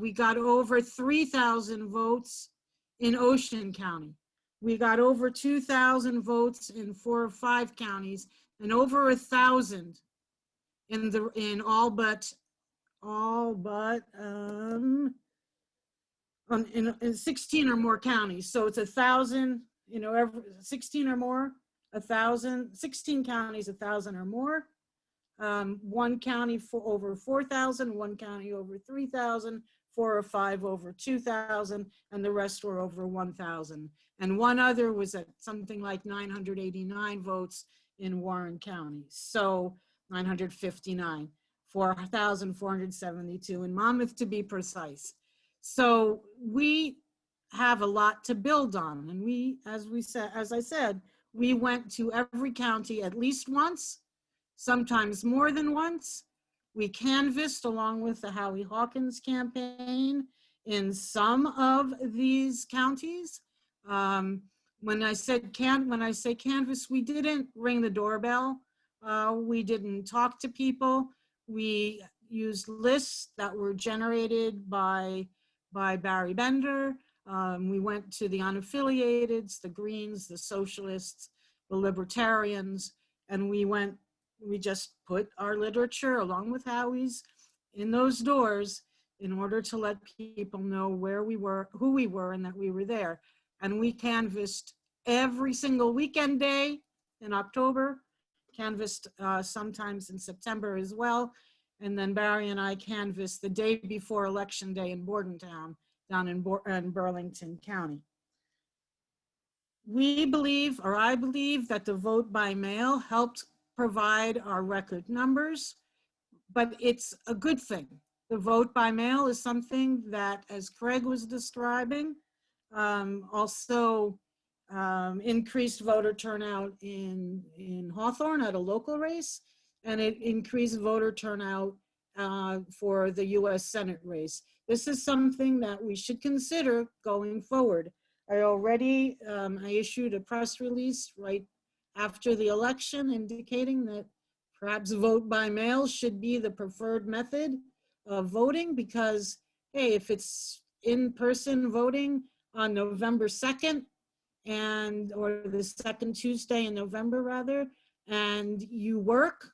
We got over 3,000 votes in Ocean County. We got over 2,000 votes in 4 or 5 counties, and over 1,000 in all but in 16 or more counties. So it's 1,000, 16 or more, 1,000, 16 counties, 1,000 or more. 1 county for over 4,000, 1 county over 3,000, 4 or 5 over 2,000, and the rest were over 1,000. And 1 other was at something like 989 votes in Warren County. So 959, 4,472 in Monmouth to be precise. So we have a lot to build on. And as I said, we went to every county at least once, sometimes more than once. We canvassed along with the Howie Hawkins campaign in some of these counties. When I say canvass, we didn't ring the doorbell. We didn't talk to people. We used lists that were generated by Barry Bender. We went to the unaffiliateds, the Greens, the Socialists, the Libertarians, and we just put our literature along with Howie's in those doors in order to let people know where we were, who we were, and that we were there. And we canvassed every single weekend day in October, canvassed sometimes in September as well. And then Barry and I canvassed the day before Election Day in Bordentown, down in Burlington County. I believe that the vote by mail helped provide our record numbers, but it's a good thing. The vote by mail is something that, as Craig was describing, also increased voter turnout in Hawthorne at a local race, and it increased voter turnout for the US Senate race. This is something that we should consider going forward. I issued a press release right after the election indicating that perhaps vote by mail should be the preferred method of voting, because, hey, if it's in-person voting on November 2nd, or the second Tuesday in November rather, and you work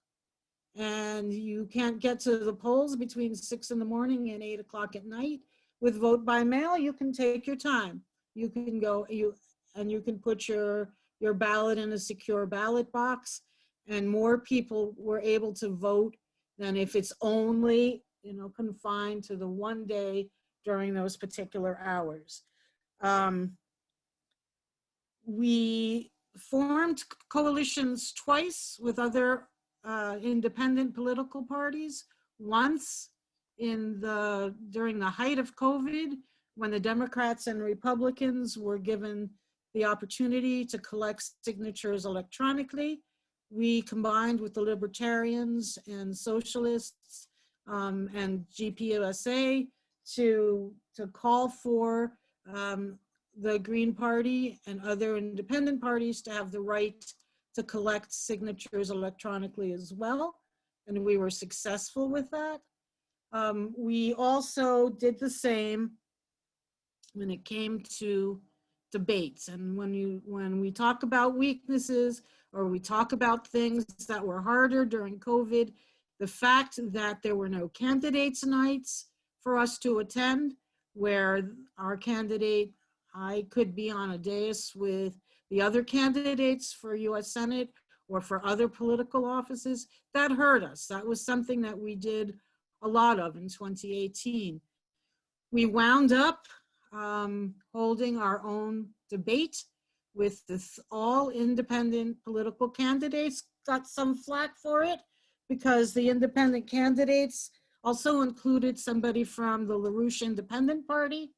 and you can't get to the polls between 6 in the morning and 8 o'clock at night, with vote by mail, you can take your time. You can go, you can put your ballot in a secure ballot box, and more people were able to vote than if it's only, confined to the one day during those particular hours. We formed coalitions twice with other independent political parties. Once during the height of COVID, when the Democrats and Republicans were given the opportunity to collect signatures electronically, we combined with the Libertarians and Socialists and GPUSA to call for the Green Party and other independent parties to have the right to collect signatures electronically as well. And we were successful with that. We also did the same when it came to debates. And when we talk about weaknesses, or we talk about things that were harder during COVID, the fact that there were no candidates nights for us to attend, where our candidate, I could be on a dais with the other candidates for US Senate or for other political offices, that hurt us. That was something that we did a lot of in 2018. We wound up holding our own debate with all independent political candidates. Got some flack for it because the independent candidates also included somebody from the LaRouche Independent Party,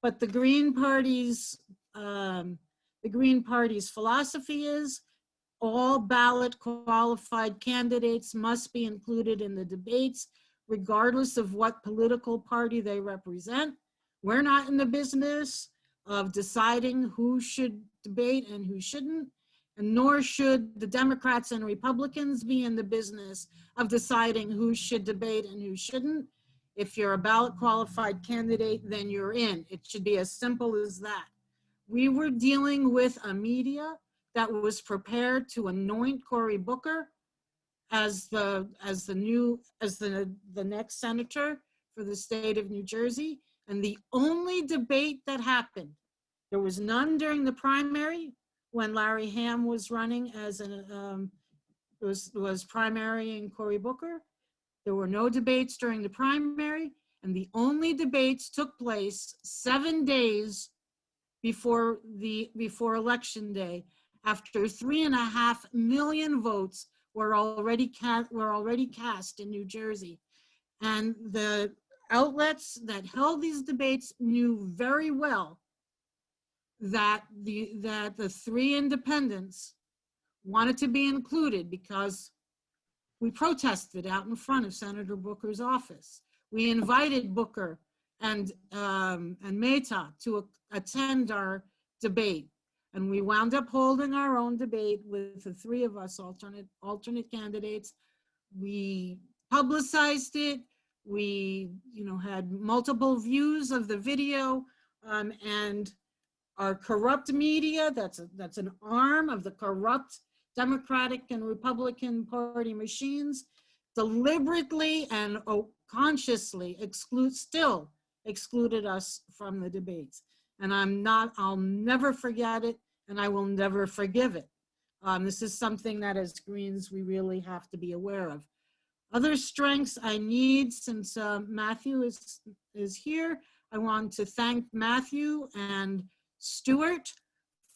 but the Green Party's philosophy is all ballot qualified candidates must be included in the debates, regardless of what political party they represent. We're not in the business of deciding who should debate and who shouldn't, and nor should the Democrats and Republicans be in the business of deciding who should debate and who shouldn't. If you're a ballot qualified candidate, then you're in. It should be as simple as that. We were dealing with a media that was prepared to anoint Cory Booker as the next senator for the state of New Jersey. And the only debate that happened, there was none during the primary when Larry Hamm was running as was primarying Cory Booker. There were no debates during the primary, and the only debates took place 7 days before election day, after 3.5 million votes were already cast in New Jersey. And the outlets that held these debates knew very well that the three independents wanted to be included because we protested out in front of Senator Booker's office. We invited Booker and Mehta to attend our debate. And we wound up holding our own debate with the three of us alternate candidates. We publicized it. We, had multiple views of the video, and our corrupt media, that's an arm of the corrupt Democratic and Republican Party machines, deliberately and consciously still excluded us from the debates. And I'll never forget it, and I will never forgive it. This is something that as Greens, we really have to be aware of. Other strengths I need, since Matthew is here, I want to thank Matthew and Stuart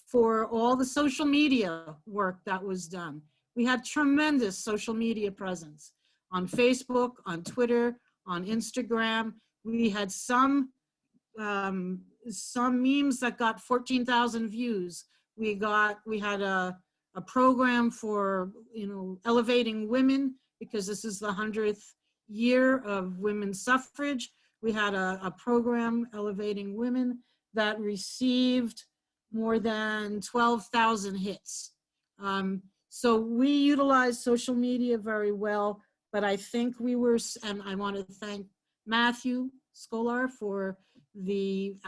for all the social media work that was done. We had tremendous social media presence on Facebook, on Twitter, on Instagram. We had some memes that got 14,000 views. We had a program for, elevating women, because this is the 100th year of women's suffrage. We had a program elevating women that received more than 12,000 hits. So we utilized social media very well, but I think and I want to thank Matthew Scholar for being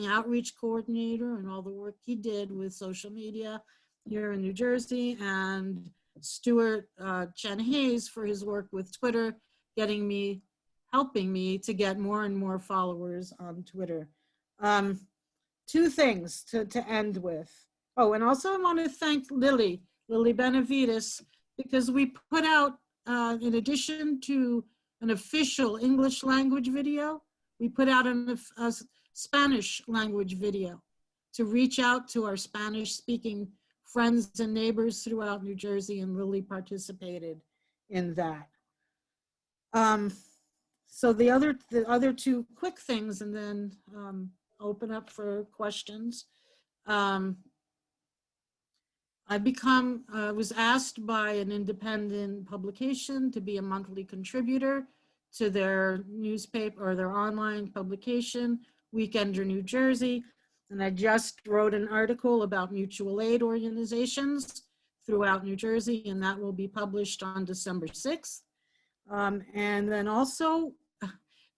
outreach coordinator and all the work he did with social media here in New Jersey, and Stuart Chen Hayes for his work with Twitter, helping me to get more and more followers on Twitter. Two things to end with. Oh, and also I want to thank Lily Benavides, because we put out, in addition to an official English language video, we put out a Spanish language video to reach out to our Spanish speaking friends and neighbors throughout New Jersey, and Lily participated in that. So the other two quick things, and then open up for questions. I was asked by an independent publication to be a monthly contributor to their newspaper or their online publication, Weekender New Jersey. And I just wrote an article about mutual aid organizations throughout New Jersey, and that will be published on December 6th. And then also,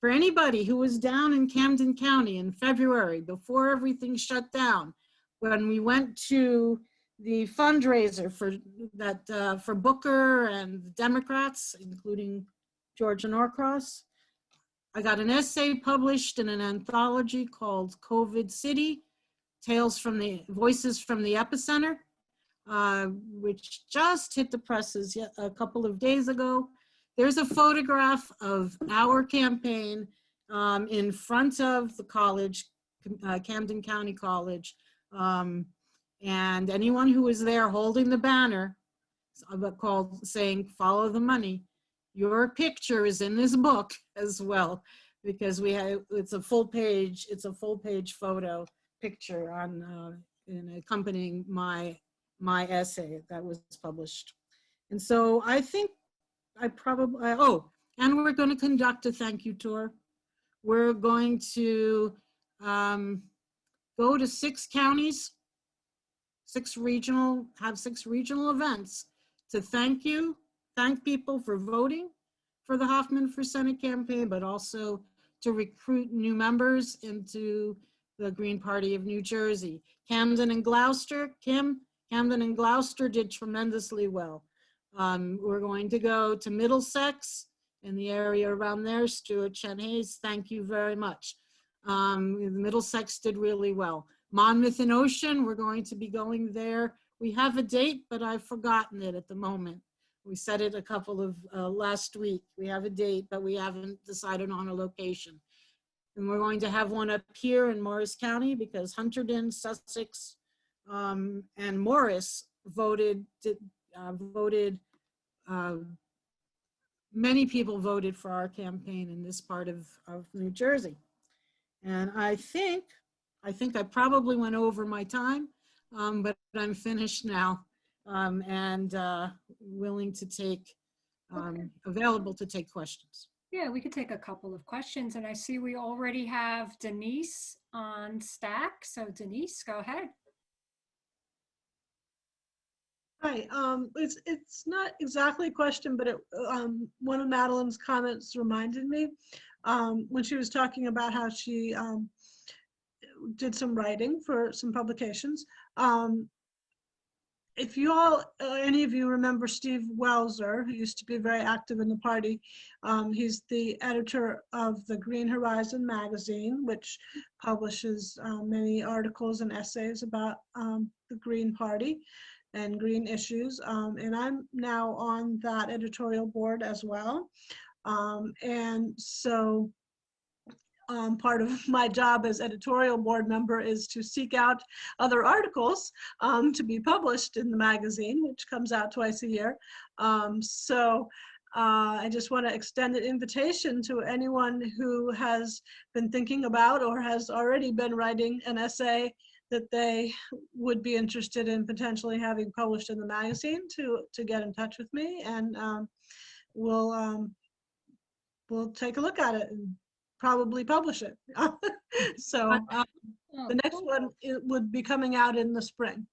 for anybody who was down in Camden County in February, before everything shut down, when we went to the fundraiser for Booker and the Democrats, including Georgia Norcross, I got an essay published in an anthology called COVID City, Voices from the Epicenter, which just hit the presses a couple of days ago. There's a photograph of our campaign in front of the college, Camden County College. And anyone who was there holding the banner called saying, "Follow the money," your picture is in this book as well, because it's a full page photo picture in accompanying my essay that was published. And so I think and we're going to conduct a thank you tour. We're going to go to 6 counties, 6 regional events to thank people for voting for the Hoffman for Senate campaign, but also to recruit new members into the Green Party of New Jersey. Camden and Gloucester did tremendously well. We're going to go to Middlesex in the area around there. Stuart Chen Hayes, thank you very much. Middlesex did really well. Monmouth and Ocean, we're going to be going there. We have a date, but I've forgotten it at the moment. We said it a couple of last week. We have a date, but we haven't decided on a location. And we're going to have one up here in Morris County, because Hunterdon, Sussex, and Morris many people voted for our campaign in this part of New Jersey. And I think I probably went over my time, but I'm finished now, and willing to take, available to take questions.
Yeah, we could take a couple of questions, and I see we already have Denise on stack. So Denise, go ahead.
Hi, it's not exactly a question, but one of Madelyn's comments reminded me when she was talking about how she did some writing for some publications. If you all, any of you remember Steve Welser, who used to be very active in the party, he's the editor of the Green Horizon magazine, which publishes many articles and essays about the Green Party and green issues. And I'm now on that editorial board as well. And so part of my job as editorial board member is to seek out other articles to be published in the magazine, which comes out twice a year. So I just want to extend an invitation to anyone who has been thinking about or has already been writing an essay that they would be interested in potentially having published in the magazine to get in touch with me, and we'll take a look at it and probably publish it. So the next one it would be coming out in the spring.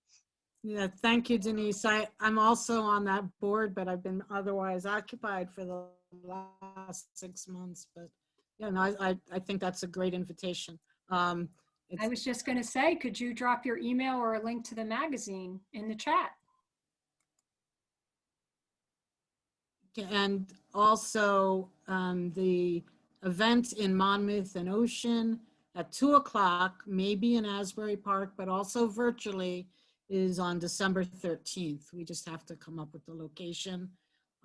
Yeah, thank you, Denise. I'm also on that board, but I've been otherwise occupied for the last 6 months. But yeah, no, I think that's a great invitation.
I was just going to say, could you drop your email or a link to the magazine in the chat?
And also the event in Monmouth and Ocean at 2 o'clock, maybe in Asbury Park, but also virtually, is on December 13th. We just have to come up with the location.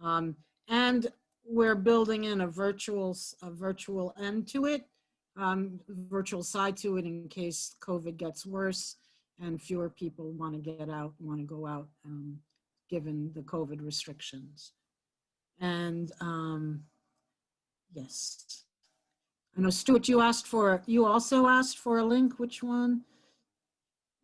And we're building in a virtual end to it, virtual side to it in case COVID gets worse and fewer people want to get out, want to go out, given the COVID restrictions. And yes, I know, Stuart, you also asked for a link. Which one?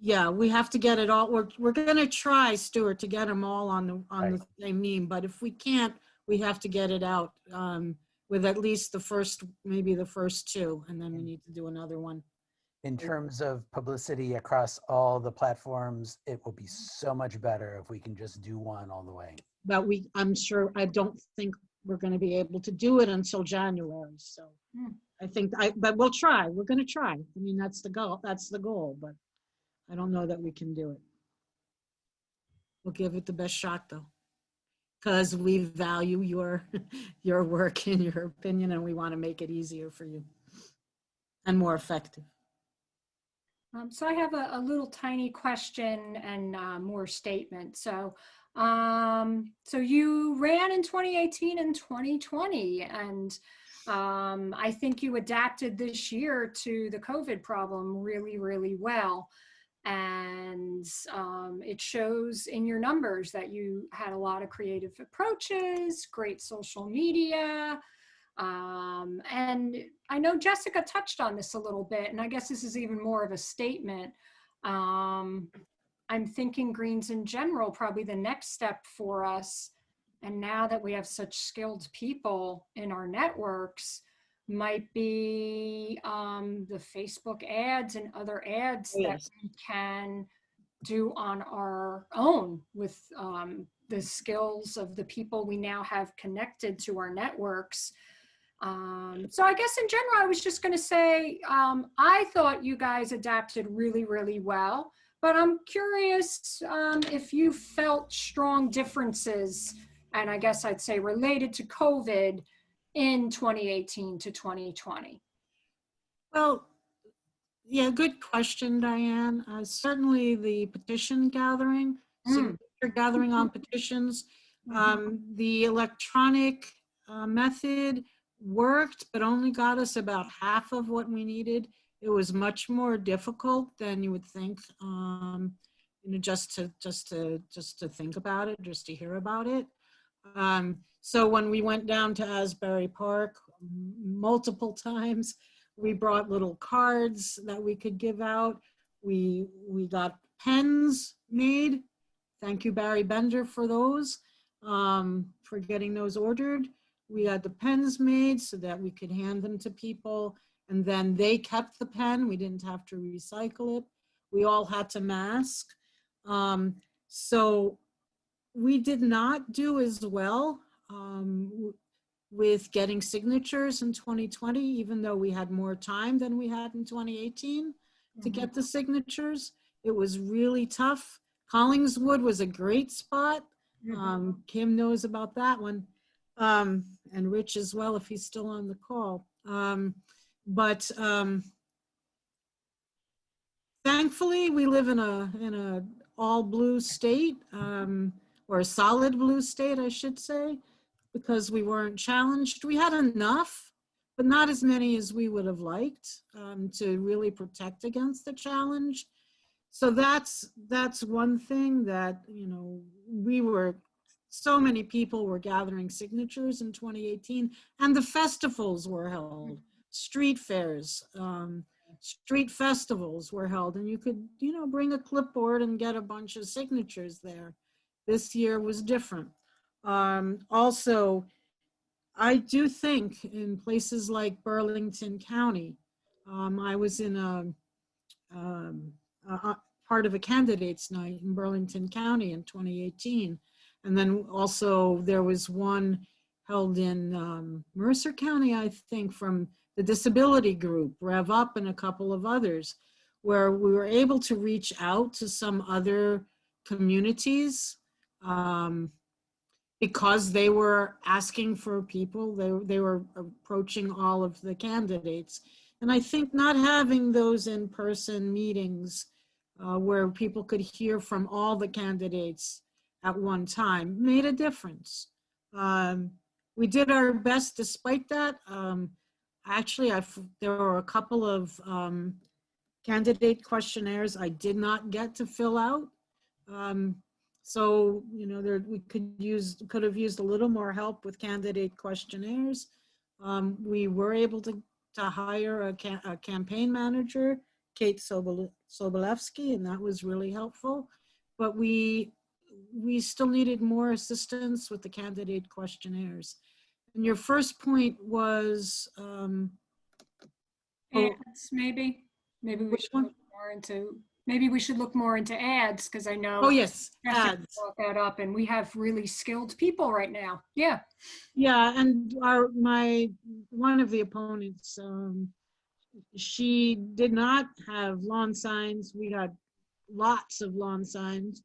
Yeah, we have to get it all. We're gonna try, Stuart, to get them all on the same meme, but if we can't, we have to get it out with at least maybe the first two, and then we need to do another one.
In terms of publicity across all the platforms, it will be so much better if we can just do one all the way.
But I don't think we're gonna be able to do it until January, so. But we'll try, we're gonna try. I mean, that's the goal, but I don't know that we can do it. We'll give it the best shot though, because we value your work and your opinion, and we want to make it easier for you and more effective.
So I have a little tiny question and more statement. So you ran in 2018 and 2020, and I think you adapted this year to the COVID problem really, really well. And it shows in your numbers that you had a lot of creative approaches, great social media. And I know Jessica touched on this a little bit, and I guess this is even more of a statement. I'm thinking greens in general, probably the next step for us. And now that we have such skilled people in our networks, might be the Facebook ads and other ads that we can do on our own with the skills of the people we now have connected to our networks. So I guess in general, I was just going to say, I thought you guys adapted really, really well, but I'm curious if you felt strong differences, and I guess I'd say related to COVID, in 2018 to 2020?
Well, yeah, good question, Diane. Certainly the petition gathering, signature gathering on petitions, the electronic method worked, but only got us about half of what we needed. It was much more difficult than you would think, just to think about it, just to hear about it. So when we went down to Asbury Park multiple times, we brought little cards that we could give out. We got pens made. Thank you, Barry Bender, for those, for getting those ordered. We had the pens made so that we could hand them to people, and then they kept the pen. We didn't have to recycle it. We all had to mask. So we did not do as well with getting signatures in 2020, even though we had more time than we had in 2018 to get the signatures. It was really tough. Collingswood was a great spot. Kim knows about that one, and Rich as well, if he's still on the call. But thankfully, we live in a all blue state, or a solid blue state, I should say, because we weren't challenged. We had enough, but not as many as we would have liked, to really protect against the challenge. So that's one thing that, we were so many people were gathering signatures in 2018, and the festivals were held, street fairs, street festivals were held, and you could, you know, bring a clipboard and get a bunch of signatures there. This year was different. Also, I do think in places like Burlington County, I was in a part of a candidates night in Burlington County in 2018. And then also there was one held in Mercer County, I think, from the disability group, Rev Up, and a couple of others, where we were able to reach out to some other communities because they were asking for people, they were approaching all of the candidates. And I think not having those in-person meetings where people could hear from all the candidates at one time made a difference. We did our best despite that. Actually, there were a couple of candidate questionnaires I did not get to fill out. So, you know, we could have used a little more help with candidate questionnaires. We were able to hire a campaign manager, Kate Sobolewski, and that was really helpful. But we still needed more assistance with the candidate questionnaires. And your first point was
Ads, maybe we
which
should
one?
look more into, maybe we should look more into ads, because I know.
Oh yes,
Jessica
ads.
brought that up, and we have really skilled people right now. Yeah.
Yeah, and one of the opponents, she did not have lawn signs. We had lots of lawn signs.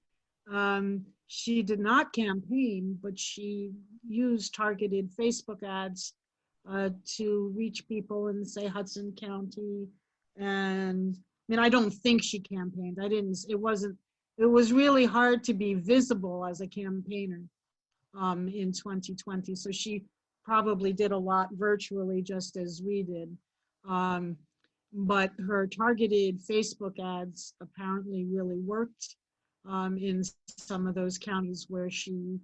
She did not campaign, but she used targeted Facebook ads to reach people in, say, Hudson County. And I mean, I don't think she campaigned. It was really hard to be visible as a campaigner in 2020. So she probably did a lot virtually, just as we did. But her targeted Facebook ads apparently really worked in some of those counties where she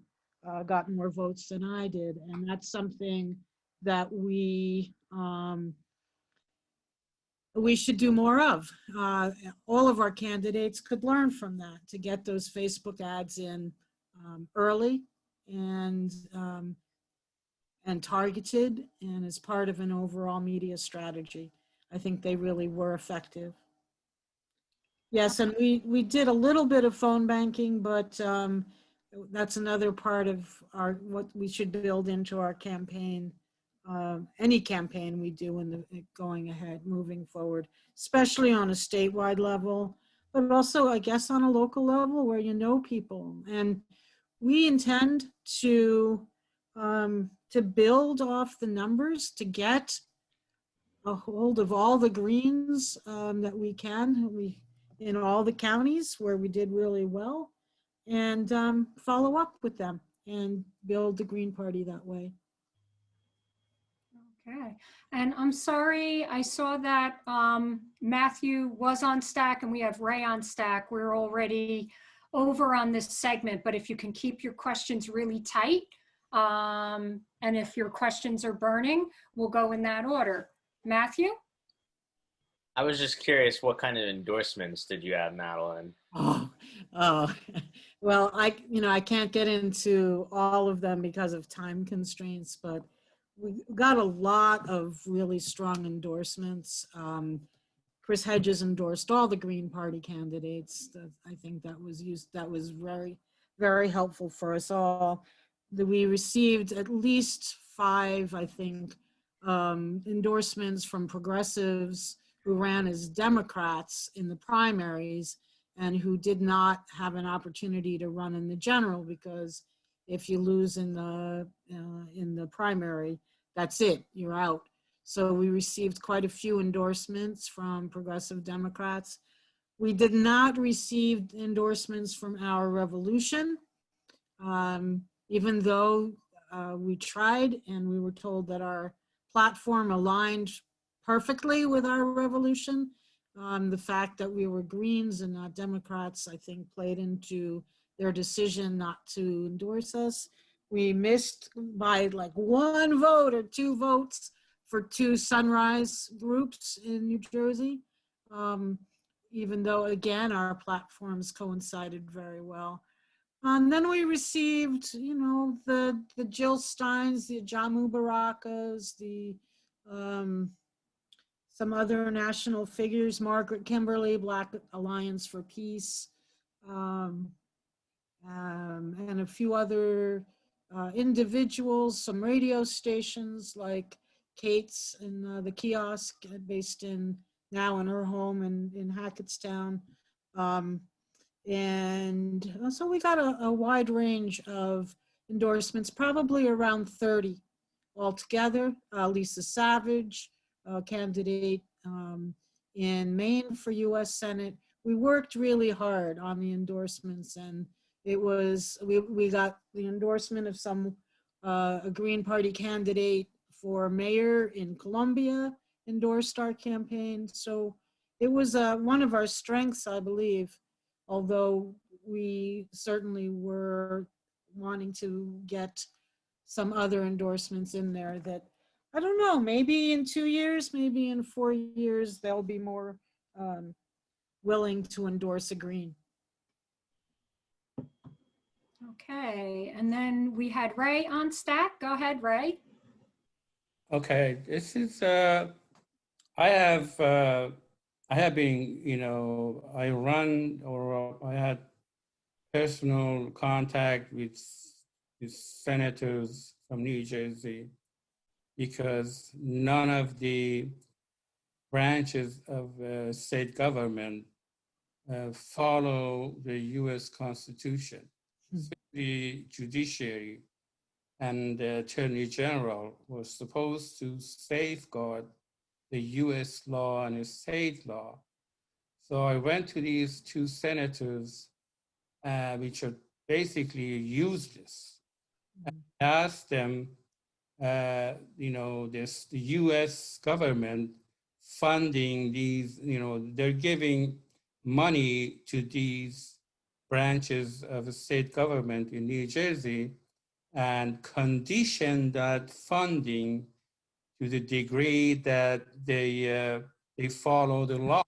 got more votes than I did. And that's something that we should do more of. All of our candidates could learn from that, to get those Facebook ads in early and targeted, and as part of an overall media strategy. I think they really were effective. Yes, and we did a little bit of phone banking, but that's another part of what we should build into our campaign. Any campaign we do going ahead, moving forward, especially on a statewide level, but also, I guess, on a local level where you know people. And we intend to build off the numbers to get a hold of all the greens that we can, in all the counties where we did really well, and follow up with them and build the Green Party that way.
Okay. And I'm sorry, I saw that Matthew was on stack and we have Ray on stack. We're already over on this segment, but if you can keep your questions really tight, and if your questions are burning, we'll go in that order. Matthew?
I was just curious, what kind of endorsements did you have, Madelyn?
Oh, well, I can't get into all of them because of time constraints, but we got a lot of really strong endorsements. Chris Hedges endorsed all the Green Party candidates. I think that was very, very helpful for us all. We received at least 5, I think, endorsements from progressives who ran as Democrats in the primaries and who did not have an opportunity to run in the general, because if you lose in the primary, that's it, you're out. So we received quite a few endorsements from progressive Democrats. We did not receive endorsements from Our Revolution, even though we tried, and we were told that our platform aligned perfectly with Our Revolution. The fact that we were Greens and not Democrats, I think, played into their decision not to endorse us. We missed by like 1 vote or 2 votes for 2 sunrise groups in New Jersey. Even though, again, our platforms coincided very well. And then we received, you know, the Jill Steins, the Jamu Barakas, the some other national figures, Margaret Kimberly, Black Alliance for Peace, and a few other individuals, some radio stations like Kate's in the kiosk based now in her home in Hackettstown. And so we got a wide range of endorsements, probably around 30 altogether. Lisa Savage, candidate in Maine for US Senate. We worked really hard on the endorsements, and it was, we got the endorsement of a Green Party candidate for mayor in Columbia endorsed our campaign. So it was one of our strengths, I believe, although we certainly were wanting to get some other endorsements in there that, I don't know, maybe in 2 years, maybe in 4 years, they'll be more willing to endorse a Green.
Okay, and then we had Ray on stack. Go ahead, Ray.
Okay, this is, I have been, you know, I had personal contact with senators from New Jersey because none of the branches of state government follow the US Constitution. The judiciary and the Attorney General was supposed to safeguard the US law and the state law. So I went to these 2 senators, which are basically useless, and asked them, you know, the US government funding these, you know, they're giving money to these branches of the state government in New Jersey and condition that funding to the degree that they follow the law.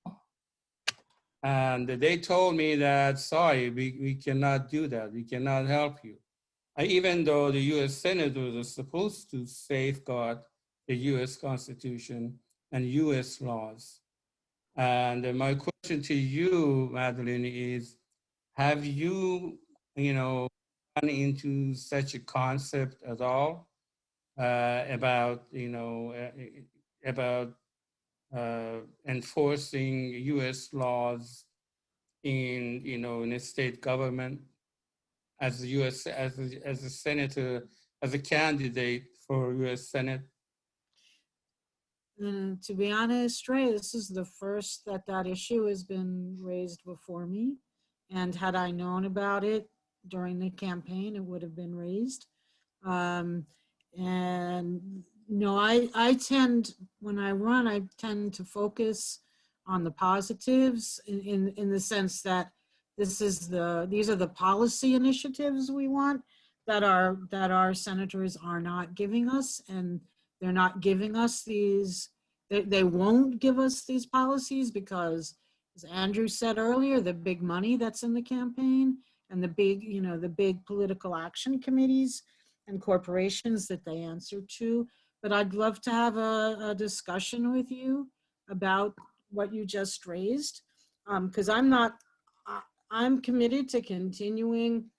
And they told me that, sorry, we cannot do that. We cannot help you. Even though the US senators are supposed to safeguard the US Constitution and US laws. And my question to you, Madelyn, is, have you, you know, gone into such a concept at all about, you know, about enforcing US laws in, you know, in a state government as a US, as a senator, as a candidate for US Senate?
And to be honest, Ray, this is the first that issue has been raised before me. And had I known about it during the campaign, it would have been raised. And no, I tend, when I run, I tend to focus on the positives in the sense that these are the policy initiatives we want that our senators are not giving us, and they're not giving us these, they won't give us these policies because, as Andrew said earlier, the big money that's in the campaign and the big, you know, the big political action committees and corporations that they answer to. But I'd love to have a discussion with you about what you just raised, because I'm committed to continuing.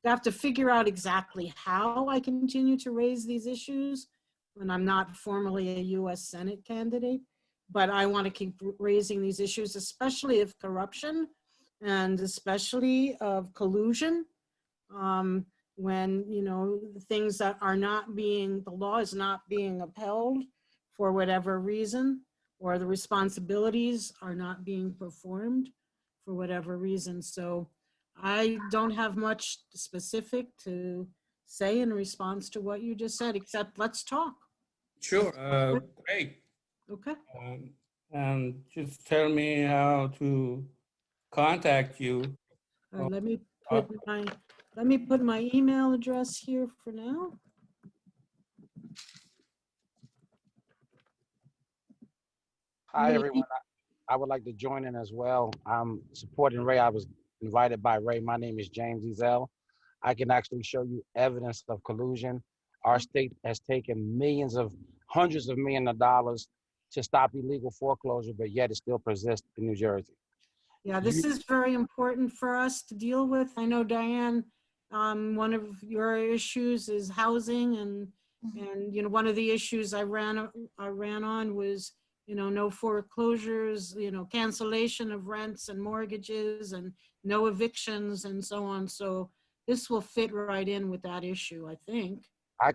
I have to figure out exactly how I continue to raise these issues when I'm not formally a US Senate candidate, but I want to keep raising these issues, especially of corruption and especially of collusion. When, you know, things that are not being, the law is not being upheld for whatever reason, or the responsibilities are not being performed for whatever reason. So I don't have much specific to say in response to what you just said, except let's talk.
Sure, great.
Okay.
And just tell me how to contact you.
Let me put my, let me put my email address here for now.
Hi, everyone. I would like to join in as well. I'm supporting Ray. I was invited by Ray. My name is James Ezel. I can actually show you evidence of collusion. Our state has taken hundreds of millions of dollars to stop illegal foreclosure, but yet it still persists in New Jersey.
Yeah, this is very important for us to deal with. I know, Diane, one of your issues is housing, and you know, one of the issues I ran on was, you know, no foreclosures, you know, cancellation of rents and mortgages, and no evictions and so on. So this will fit right in with that issue, I think.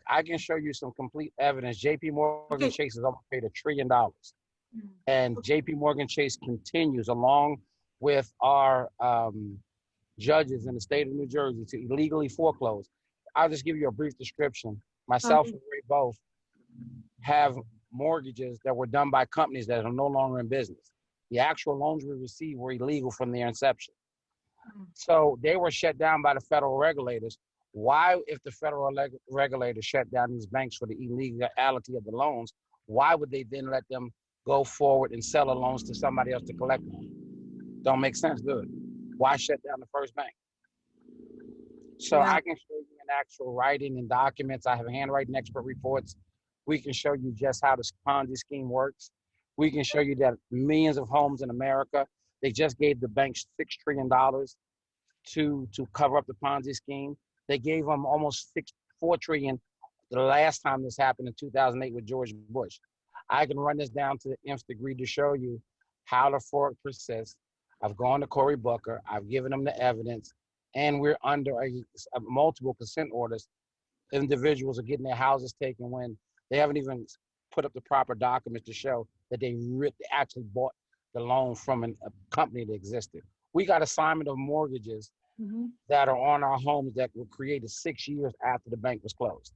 I can show you some complete evidence. JP Morgan
Okay.
Chase has almost paid $1 trillion. And JP Morgan Chase continues, along with our judges in the state of New Jersey, to illegally foreclose. I'll just give you a brief description. Myself and Ray both have mortgages that were done by companies that are no longer in business. The actual loans we received were illegal from their inception. So they were shut down by the federal regulators. Why, if the federal regulators shut down these banks for the illegality of the loans, why would they then let them go forward and sell the loans to somebody else to collect them? Don't make sense, do it? Why shut down the first bank? So
Yeah.
I can show you in actual writing and documents. I have handwriting expert reports. We can show you just how this Ponzi scheme works. We can show you that millions of homes in America, they just gave the banks $6 trillion to cover up the Ponzi scheme. They gave them almost $4 trillion the last time this happened in 2008 with George Bush. I can run this down to the nth degree to show you how the fraud persists. I've gone to Cory Booker. I've given them the evidence, and we're under multiple consent orders. Individuals are getting their houses taken when they haven't even put up the proper documents to show that they actually bought the loan from a company that existed. We got assignment of mortgages that are on our homes that were created 6 years after the bank was closed.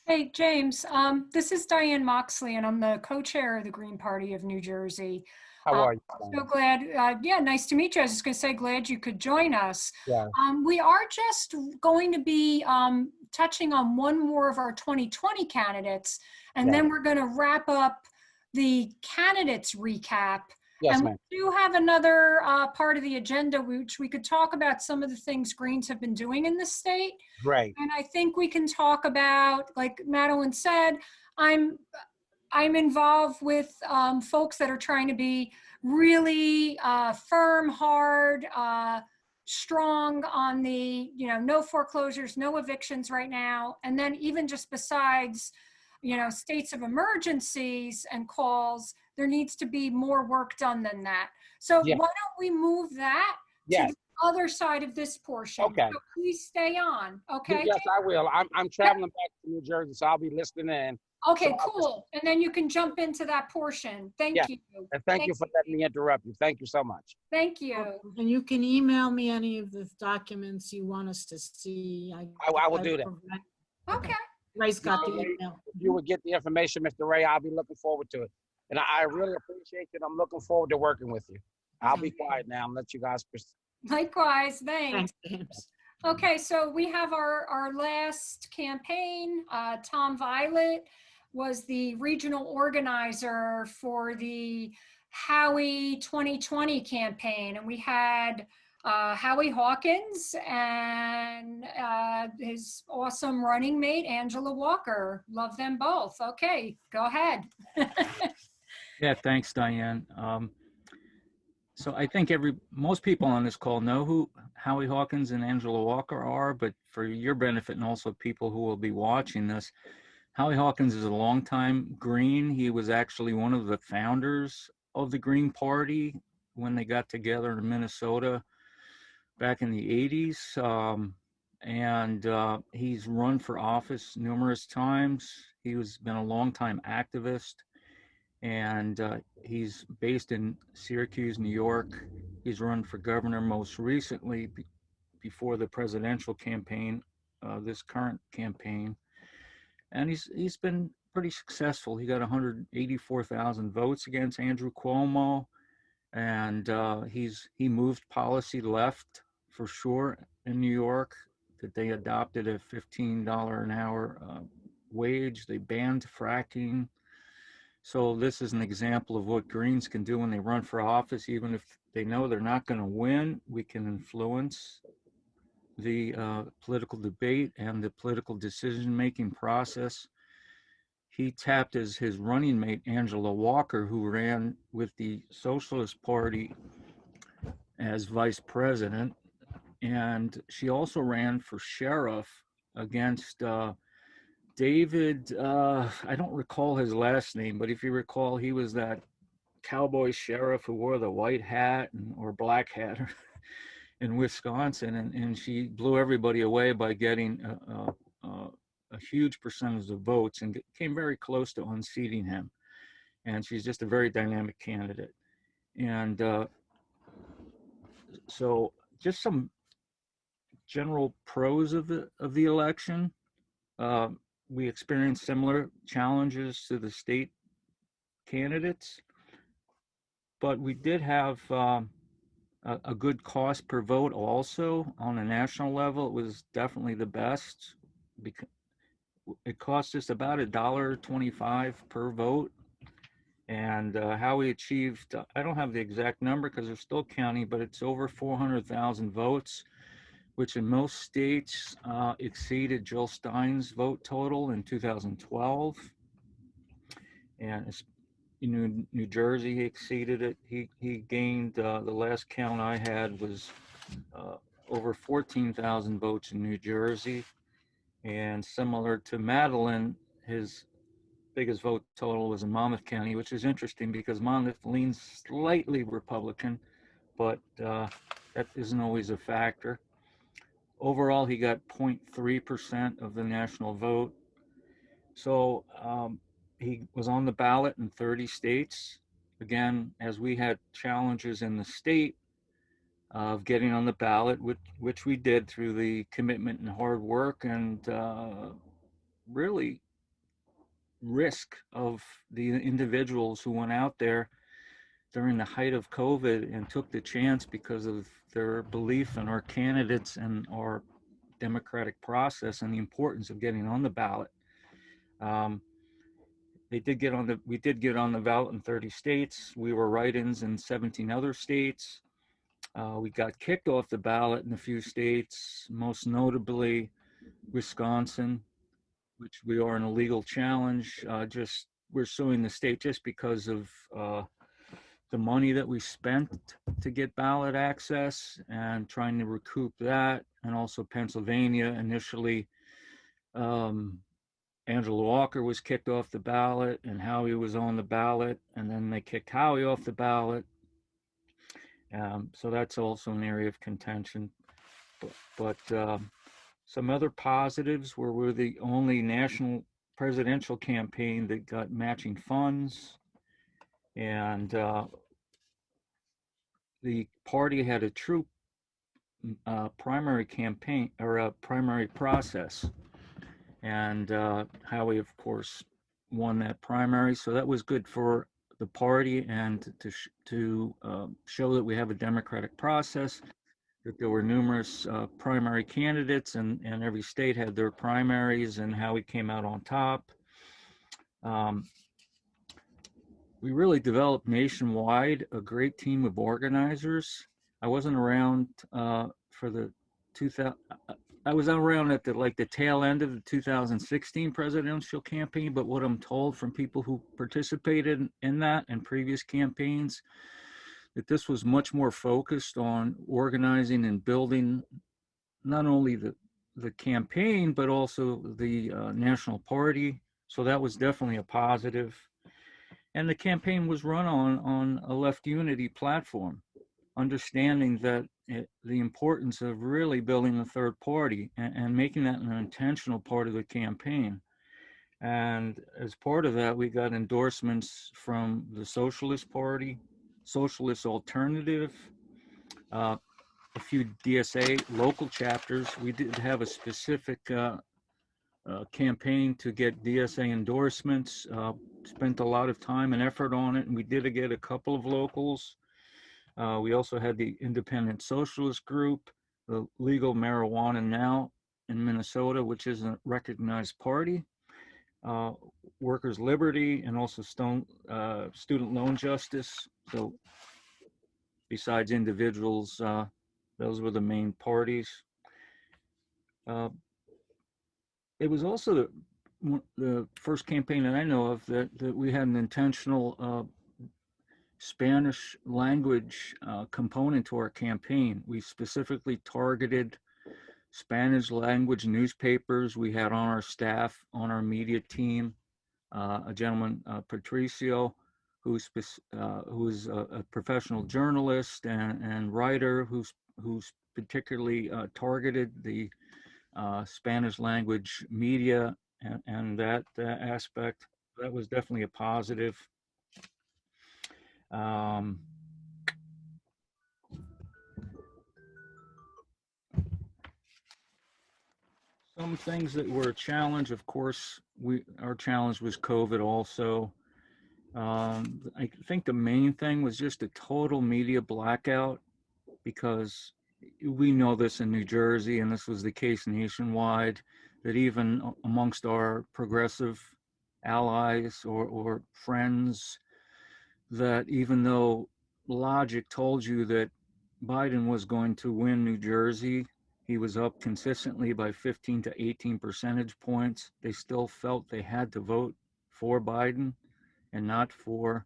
Hey, James, this is Diane Moxley, and I'm the co-chair of the Green Party of New Jersey.
How are you?
So glad, yeah, nice to meet you. I was just going to say, glad you could join us.
Yeah.
We are just going to be touching on one more of our 2020 candidates, and then we're going to wrap up the candidates recap.
Yes,
and
ma'am.
we do have another part of the agenda, which we could talk about some of the things Greens have been doing in the state.
Great.
And I think we can talk about, like Madelyn said, I'm involved with folks that are trying to be really firm, hard, strong on the, you know, no foreclosures, no evictions right now. And then even just besides, you know, states of emergencies and calls, there needs to be more work done than that. So why don't we move that to the other side of this portion?
Okay.
So please stay on, okay?
Yes, I will. I'm traveling back to New Jersey, so I'll be listening in.
Okay,
So
cool. And then you can jump into that portion. Thank you.
And thank you for letting me interrupt you. Thank you so much.
Thank you.
And you can email me any of the documents you want us to see.
I will do that.
Okay.
Ray's got the email.
If you would get the information, Mr. Ray, I'll be looking forward to it. And I really appreciate it. I'm looking forward to working with you. I'll be quiet now and let you guys proceed.
Likewise, thanks.
Thanks, James.
Okay, so we have our last campaign. Tom Violett was the regional organizer for the Howie 2020 campaign. And we had Howie Hawkins and his awesome running mate, Angela Walker. Love them both. Okay, go ahead.
Yeah, thanks, Diane. So I think most people on this call know who Howie Hawkins and Angela Walker are, but for your benefit and also people who will be watching this, Howie Hawkins is a longtime Green. He was actually one of the founders of the Green Party when they got together in Minnesota back in the 80s. And he's run for office numerous times. He's been a longtime activist, and he's based in Syracuse, New York. He's run for governor most recently before the presidential campaign, this current campaign. And he's been pretty successful. He got 184,000 votes against Andrew Cuomo, and he moved policy left for sure in New York, that they adopted a $15 an hour wage. They banned fracking. So this is an example of what Greens can do when they run for office. Even if they know they're not going to win, we can influence the political debate and the political decision-making process. He tapped as his running mate, Angela Walker, who ran with the Socialist Party as vice president. And she also ran for sheriff against David, I don't recall his last name, but if you recall, he was that cowboy sheriff who wore the white hat or black hat in Wisconsin, and she blew everybody away by getting a huge percentage of votes and came very close to unseating him. And she's just a very dynamic candidate. And so just some general pros of the election. We experienced similar challenges to the state candidates, but we did have a good cost per vote also on a national level. It was definitely the best because it cost us about $1.25 per vote. And how we achieved, I don't have the exact number because they're still counting, but it's over 400,000 votes, which in most states exceeded Jill Stein's vote total in 2012. And in New Jersey, he exceeded it. He gained, the last count I had was over 14,000 votes in New Jersey. And similar to Madelyn, his biggest vote total was in Monmouth County, which is interesting because Monmouth leans slightly Republican, but that isn't always a factor. Overall, he got 0.3% of the national vote. So he was on the ballot in 30 states. Again, as we had challenges in the state of getting on the ballot, which we did through the commitment and hard work and really risk of the individuals who went out there during the height of COVID and took the chance because of their belief in our candidates and our democratic process and the importance of getting on the ballot. We did get on the ballot in 30 states. We were write-ins in 17 other states. We got kicked off the ballot in a few states, most notably Wisconsin, which we are in a legal challenge. We're suing the state just because of the money that we spent to get ballot access and trying to recoup that. And also Pennsylvania, initially, Angela Walker was kicked off the ballot and Howie was on the ballot, and then they kicked Howie off the ballot. So that's also an area of contention. But some other positives were we're the only national presidential campaign that got matching funds. And the party had a true primary campaign or a primary process. And Howie, of course, won that primary. So that was good for the party and to show that we have a democratic process, that there were numerous primary candidates and every state had their primaries and Howie came out on top. We really developed nationwide a great team of organizers. I wasn't around for the 2000. I was around at the tail end of the 2016 presidential campaign, but what I'm told from people who participated in that and previous campaigns, that this was much more focused on organizing and building not only the campaign, but also the national party. So that was definitely a positive. And the campaign was run on a left unity platform, understanding that the importance of really building a third party and making that an intentional part of the campaign. And as part of that, we got endorsements from the Socialist Party, Socialist Alternative, a few DSA local chapters. We did have a specific campaign to get DSA endorsements, spent a lot of time and effort on it, and we did get a couple of locals. We also had the Independent Socialist Group, the Legal Marijuana Now in Minnesota, which is a recognized party, Workers' Liberty, and also Student Loan Justice. So besides individuals, those were the main parties. It was also the first campaign that I know of that we had an intentional Spanish language component to our campaign. We specifically targeted Spanish language newspapers. We had on our staff, on our media team, a gentleman, Patricio, who's a professional journalist and writer who's particularly targeted the Spanish language media and that aspect. That was definitely a positive. Some things that were a challenge, of course, our challenge was COVID also. I think the main thing was just a total media blackout, because we know this in New Jersey, and this was the case nationwide, that even amongst our progressive allies or friends, that even though logic told you that Biden was going to win New Jersey, he was up consistently by 15 to 18 percentage points, they still felt they had to vote for Biden and not for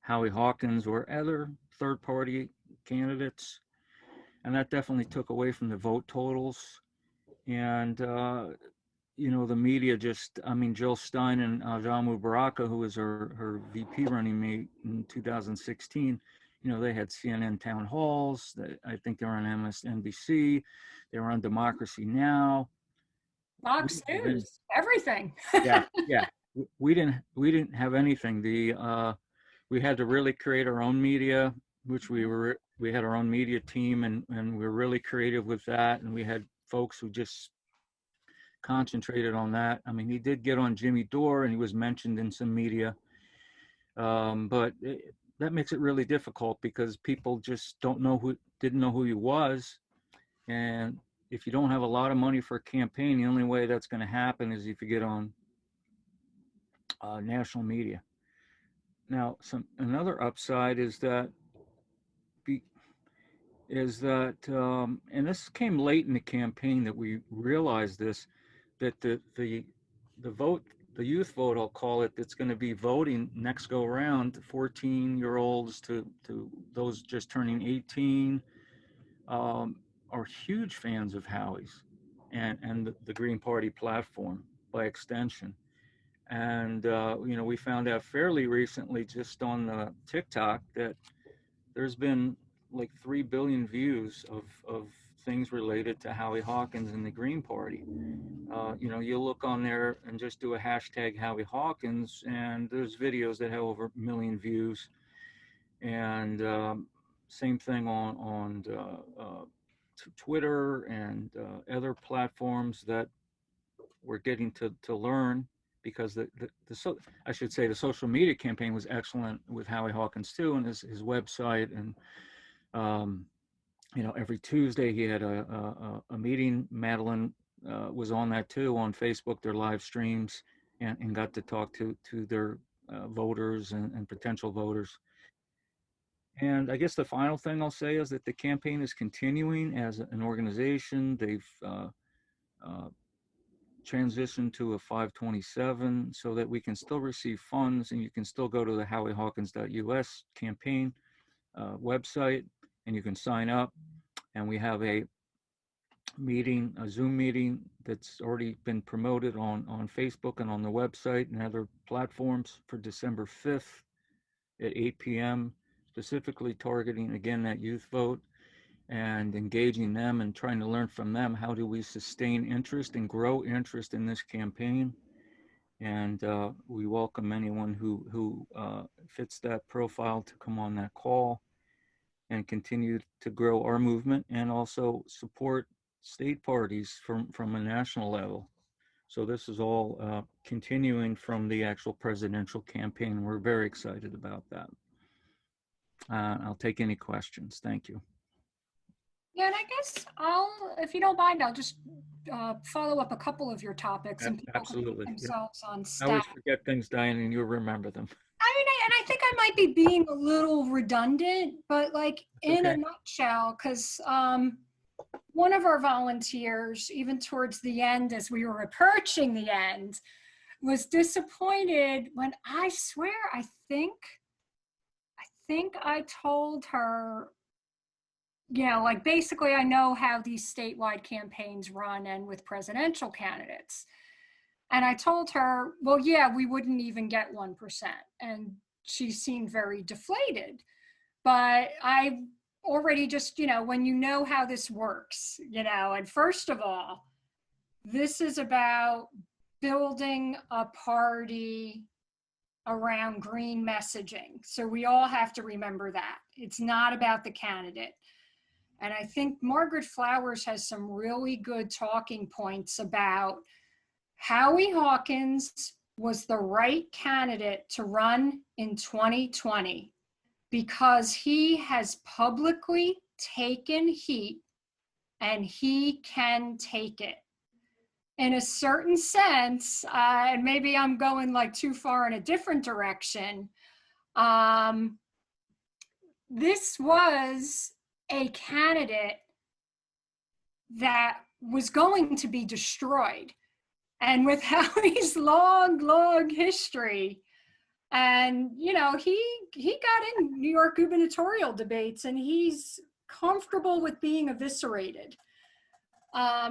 Howie Hawkins or other third-party candidates. And that definitely took away from the vote totals. And, the media just, Jill Stein and Jamu Baraka, who was her VP running mate in 2016, they had CNN town halls. I think they were on MSNBC. They were on Democracy Now!
Fox News, everything.
Yeah. We didn't have anything. We had to really create our own media, which we had our own media team, and we were really creative with that. And we had folks who just concentrated on that. He did get on Jimmy Dore and he was mentioned in some media, but that makes it really difficult because people just didn't know who he was. And if you don't have a lot of money for a campaign, the only way that's going to happen is if you get on national media. Now, another upside is that and this came late in the campaign that we realized this, that the vote, the youth vote, I'll call it, that's going to be voting next go around, 14-year-olds to those just turning 18, are huge fans of Howie's and the Green Party platform by extension. And, we found out fairly recently just on TikTok that there's been like 3 billion views of things related to Howie Hawkins and the Green Party. You look on there and just do a hashtag Howie Hawkins, and there's videos that have over 1 million views. And same thing on Twitter and other platforms that we're getting to learn, because I should say the social media campaign was excellent with Howie Hawkins too, and his website. And every Tuesday he had a meeting. Madelyn was on that too, on Facebook, their live streams, and got to talk to their voters and potential voters. And I guess the final thing I'll say is that the campaign is continuing as an organization. They've transitioned to a 527 so that we can still receive funds, and you can still go to the howiehawkins.us campaign website, and you can sign up. And we have a Zoom meeting that's already been promoted on Facebook and on the website and other platforms for December 5th at 8 p.m., specifically targeting, again, that youth vote and engaging them and trying to learn from them. How do we sustain interest and grow interest in this campaign? And we welcome anyone who fits that profile to come on that call and continue to grow our movement, and also support state parties from a national level. So this is all continuing from the actual presidential campaign. We're very excited about that. I'll take any questions. Thank you.
Yeah, and I guess if you don't mind, I'll just follow up a couple of your topics and people can put
Absolutely. Yeah.
themselves on
I always
staff.
forget things, Diane, and you remember them.
I mean, and I think I might be being a little redundant, but like in a
okay.
nutshell, because one of our volunteers, even towards the end, as we were approaching the end, was disappointed when I swear, I think I told her, you know, like basically I know how these statewide campaigns run and with presidential candidates. And I told her, well, yeah, we wouldn't even get 1%. And she seemed very deflated. But I already just, you know, when you know how this works, you know, and first of all, this is about building a party around green messaging. So we all have to remember that. It's not about the candidate. And I think Margaret Flowers has some really good talking points about Howie Hawkins was the right candidate to run in 2020 because he has publicly taken heat and he can take it. In a certain sense, and maybe I'm going like too far in a different direction, this was a candidate that was going to be destroyed. And with Howie's long history, and you know, he got in New York gubernatorial debates and he's comfortable with being eviscerated.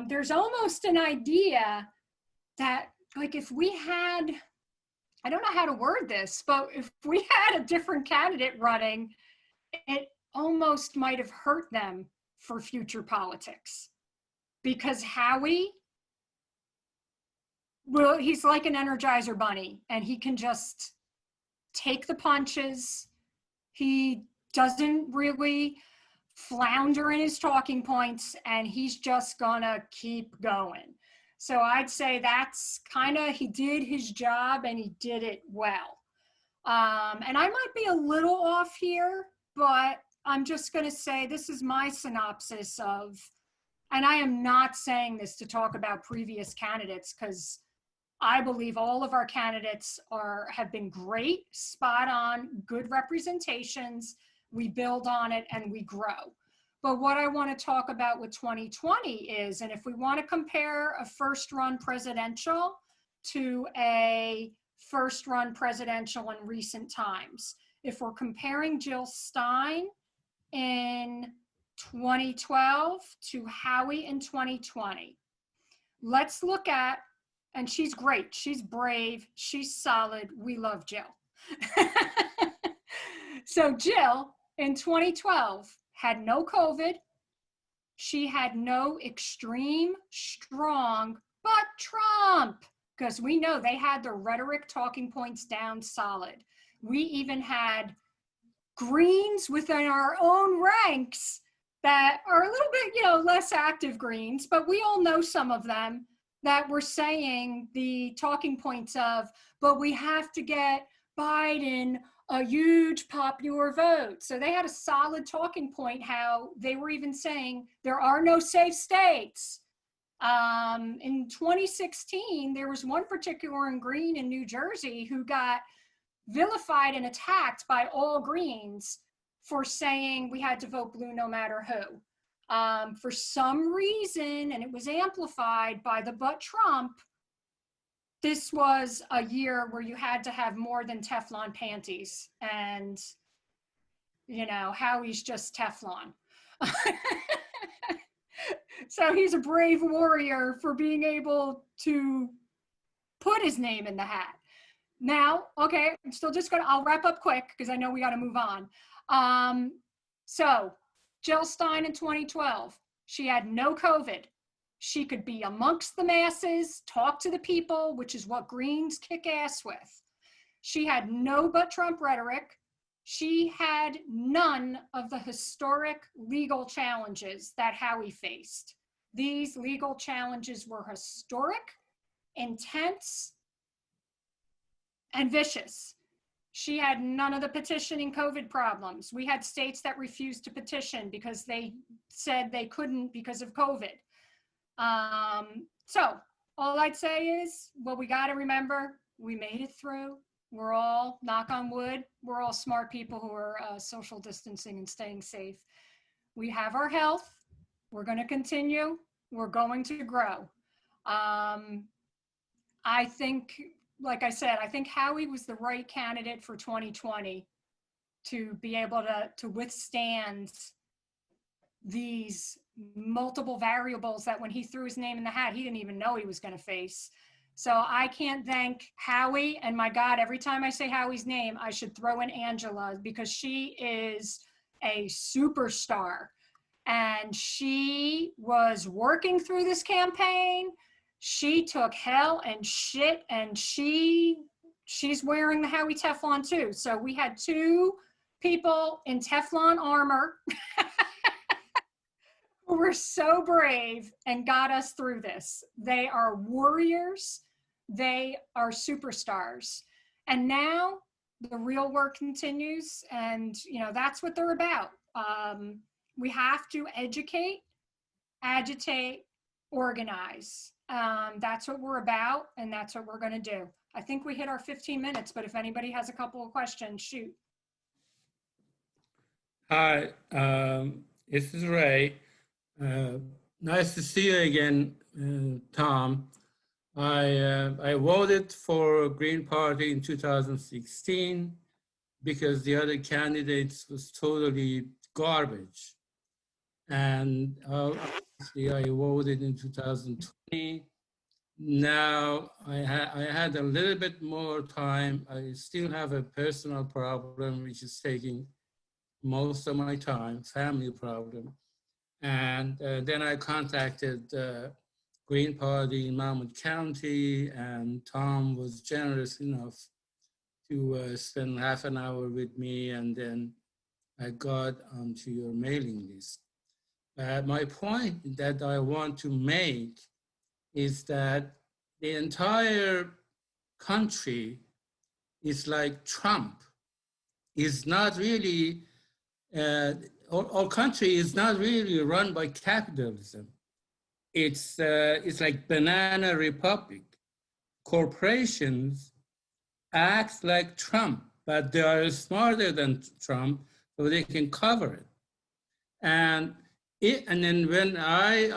There's almost an idea that like if we had, I don't know how to word this, but if we had a different candidate running, it almost might have hurt them for future politics. Because Howie, well, he's like an Energizer bunny and he can just take the punches. He doesn't really flounder in his talking points and he's just gonna keep going. So I'd say that's kind of, he did his job and he did it well. And I might be a little off here, but I'm just gonna say this is my synopsis of, and I am not saying this to talk about previous candidates because I believe all of our candidates have been great, spot on, good representations. We build on it and we grow. But what I want to talk about with 2020 is, and if we want to compare a first run presidential to a first run presidential in recent times, if we're comparing Jill Stein in 2012 to Howie in 2020, let's look at, and she's great, she's brave, she's solid, we love Jill. So Jill in 2012 had no COVID, she had no extreme strong, but Trump, because we know they had the rhetoric talking points down solid. We even had Greens within our own ranks that are a little bit, you know, less active Greens, but we all know some of them that were saying the talking points of, but we have to get Biden a huge popular vote. So they had a solid talking point, how they were even saying there are no safe states. In 2016, there was one particular in Green in New Jersey who got vilified and attacked by all Greens for saying we had to vote blue no matter who. For some reason, and it was amplified by the but Trump, this was a year where you had to have more than Teflon panties. And, you know, Howie's just Teflon. So he's a brave warrior for being able to put his name in the hat. Now, okay, I'm still just gonna, I'll wrap up quick because I know we gotta move on. So Jill Stein in 2012, she had no COVID. She could be amongst the masses, talk to the people, which is what Greens kick ass with. She had no but Trump rhetoric. She had none of the historic legal challenges that Howie faced. These legal challenges were historic, intense, and vicious. She had none of the petitioning COVID problems. We had states that refused to petition because they said they couldn't because of COVID. So all I'd say is, well, we got to remember, we made it through. We're all, knock on wood, we're all smart people who are social distancing and staying safe. We have our health. We're going to continue. We're going to grow. I think, like I said, I think Howie was the right candidate for 2020 to be able to withstand these multiple variables that when he threw his name in the hat, he didn't even know he was going to face. So I can't thank Howie, and my God, every time I say Howie's name, I should throw in Angela because she is a superstar. And she was working through this campaign. She took hell and shit, and she's wearing the Howie Teflon too. So we had two people in Teflon armor who were so brave and got us through this. They are warriors. They are superstars. And now the real work continues, and that's what they're about. We have to educate, agitate, organize. That's what we're about, and that's what we're going to do. I think we hit our 15 minutes, but if anybody has a couple of questions, shoot.
Hi, this is Ray. Nice to see you again, Tom. I voted for Green Party in 2016 because the other candidates was totally garbage. And obviously I voted in 2020. Now I had a little bit more time. I still have a personal problem, which is taking most of my time, family problem. And then I contacted Green Party in Monmouth County, and Tom was generous enough to spend half an hour with me, and then I got onto your mailing list. My point that I want to make is that the entire country is like Trump. Is not really, our country is not really run by capitalism. It's like banana republic. Corporations act like Trump, but they are smarter than Trump, so they can cover it. And then when I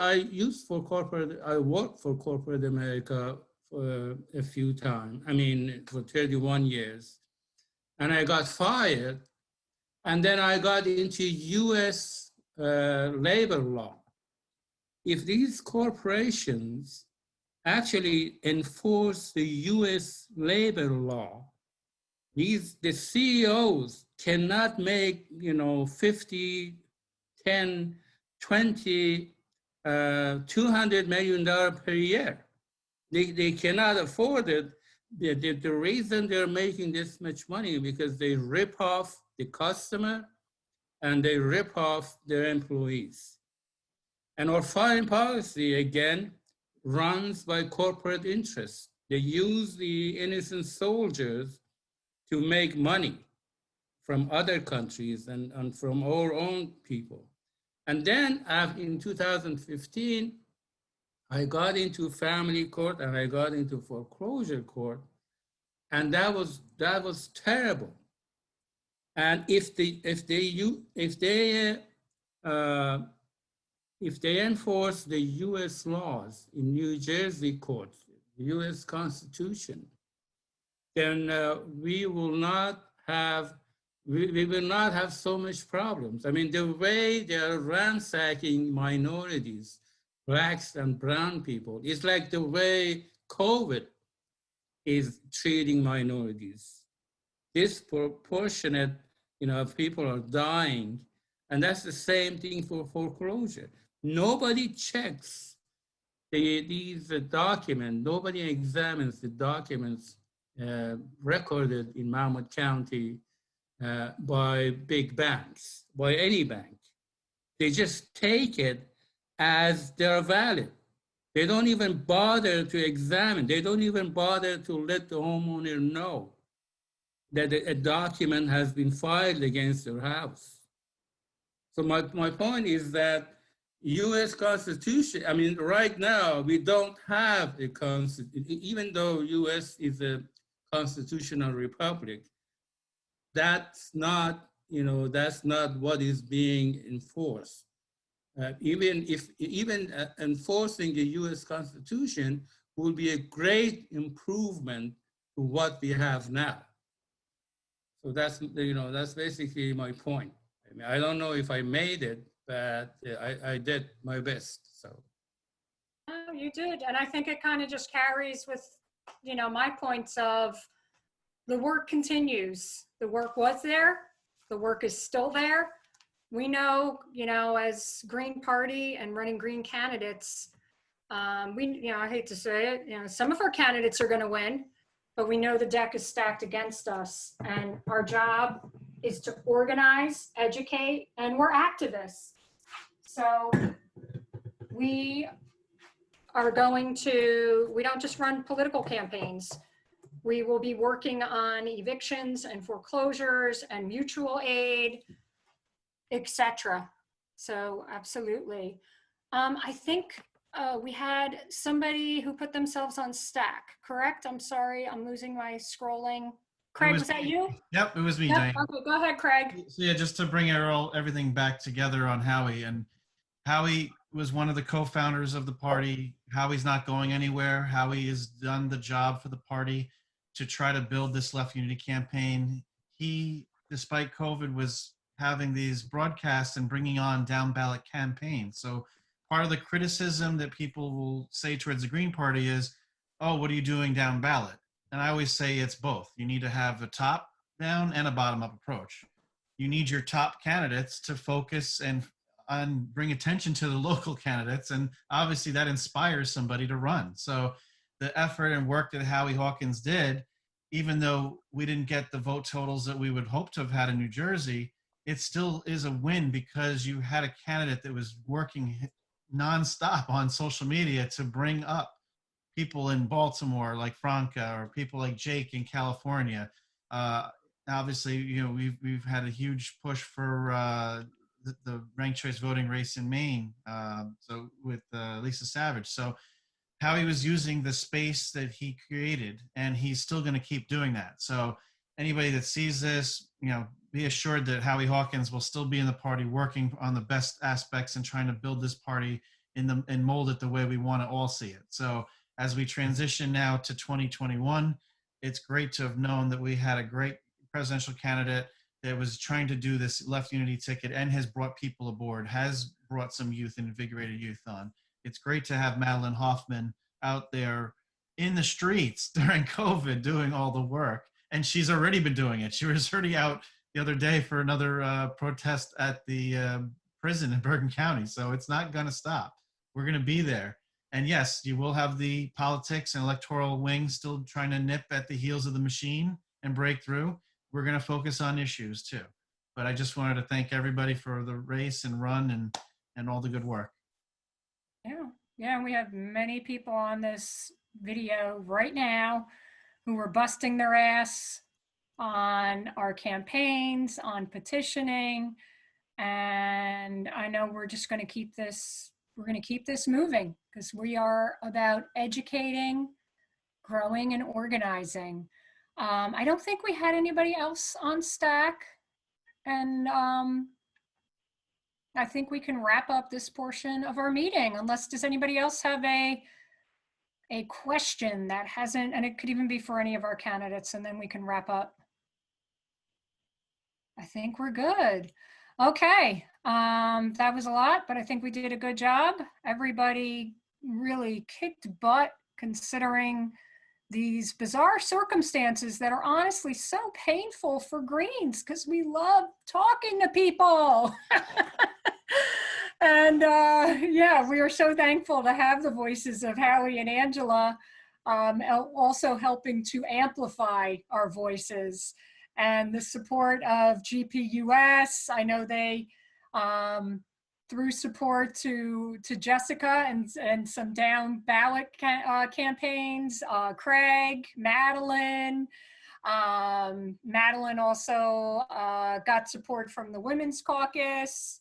worked for corporate America for a few times, for 31 years, and I got fired, and then I got into US labor law. If these corporations actually enforce the US labor law, the CEOs cannot make 50, 10, 20, $200 million per year. They cannot afford it. The reason they're making this much money is because they rip off the customer and they rip off their employees. And our foreign policy, again, runs by corporate interests. They use the innocent soldiers to make money from other countries and from our own people. And then in 2015, I got into family court and I got into foreclosure court, and that was terrible. And if they enforce the U.S. laws in New Jersey courts, the U.S. Constitution, then we will not have so much problems. The way they are ransacking minorities, blacks and brown people, is like the way COVID is treating minorities. Disproportionate, people are dying, and that's the same thing for foreclosure. Nobody checks these documents. Nobody examines the documents recorded in Monmouth County by big banks, by any bank. They just take it as they're valid. They don't even bother to examine. They don't even bother to let the homeowner know that a document has been filed against your house. So my point is that U.S. Constitution, I mean, right now, we don't have a constitution, even though U.S. is a constitutional republic, that's not, that's not what is being enforced. Even enforcing the U.S. Constitution will be a great improvement to what we have now. So that's basically my point. I mean, I don't know if I made it, but I did my best. So.
No, you did, and I think it kind of just carries with, my points of the work continues. The work was there. The work is still there. We know, as Green Party and running Green candidates, I hate to say it, some of our candidates are going to win, but we know the deck is stacked against us, and our job is to organize, educate, and we're activists. So we don't just run political campaigns. We will be working on evictions and foreclosures and mutual aid, etc. So absolutely. I think we had somebody who put themselves on stack, correct? I'm sorry, I'm losing my scrolling. Craig, was that you?
Yep, it was me,
Yep.
Diane.
Okay, go ahead, Craig.
So yeah, just to bring everything back together on Howie, and Howie was one of the co-founders of the party. Howie's not going anywhere. Howie has done the job for the party to try to build this Left Unity campaign. He, despite COVID, was having these broadcasts and bringing on down ballot campaigns. So part of the criticism that people will say towards the Green Party is, oh, what are you doing down ballot? And I always say it's both. You need to have a top down and a bottom up approach. You need your top candidates to focus and bring attention to the local candidates. And obviously that inspires somebody to run. So the effort and work that Howie Hawkins did, even though we didn't get the vote totals that we would hope to have had in New Jersey, it still is a win because you had a candidate that was working nonstop on social media to bring up people in Baltimore like Franca or people like Jake in California. Obviously, we've had a huge push for the ranked choice voting race in Maine, so with Lisa Savage. So Howie was using the space that he created, and he's still going to keep doing that. So anybody that sees this, be assured that Howie Hawkins will still be in the party working on the best aspects and trying to build this party and mold it the way we want to all see it. So as we transition now to 2021, it's great to have known that we had a great presidential candidate that was trying to do this Left Unity ticket and has brought people aboard, has brought some youth and invigorated youth on. It's great to have Madelyn Hoffman out there in the streets during COVID doing all the work. And she's already been doing it. She was already out the other day for another protest at the prison in Bergen County. So it's not going to stop. We're going to be there. And yes, you will have the politics and electoral wing still trying to nip at the heels of the machine and break through. We're going to focus on issues too. But I just wanted to thank everybody for the race and run and all the good work.
Yeah, and we have many people on this video right now who are busting their ass on our campaigns, on petitioning. And I know we're just going to keep this, moving because we are about educating, growing, and organizing. I don't think we had anybody else on stack. And I think we can wrap up this portion of our meeting unless does anybody else have a question that hasn't, and it could even be for any of our candidates, and then we can wrap up. I think we're good. Okay, that was a lot, but I think we did a good job. Everybody really kicked butt considering these bizarre circumstances that are honestly so painful for Greens because we love talking to people. And yeah, we are so thankful to have the voices of Howie and Angela also helping to amplify our voices, and the support of GPUS. I know they through support to Jessica and some down ballot campaigns, Craig, Madelyn, Madelyn also got support from the Women's Caucus.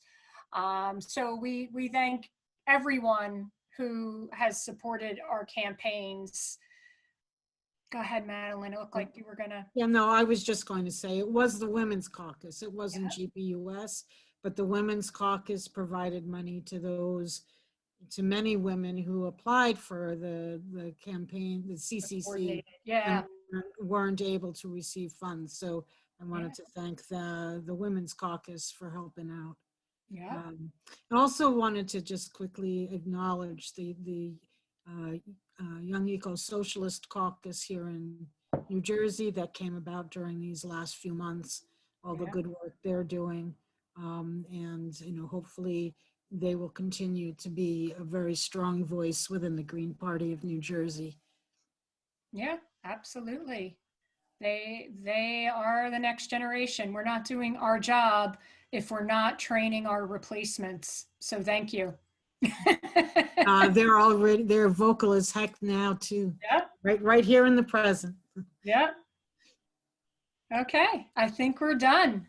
So we thank everyone who has supported our campaigns. Go ahead, Madelyn. It looked like you were gonna.
Yeah, no, I was just going to say, it was the Women's Caucus. It wasn't GPUS, but the Women's Caucus provided money to many women who applied for the campaign, the CCC,
Yeah.
and weren't able to receive funds. So I wanted to thank the Women's Caucus for helping out.
Yeah.
I also wanted to just quickly acknowledge the Young Eco-Socialist Caucus here in New Jersey that came about during these last few months, all the good work they're doing. And, you know, hopefully they will continue to be a very strong voice within the Green Party of New Jersey.
Yeah, absolutely. They are the next generation. We're not doing our job if we're not training our replacements. So thank you.
They're vocal as heck now too.
Yeah.
Right here in the present.
Yeah. Okay, I think we're done.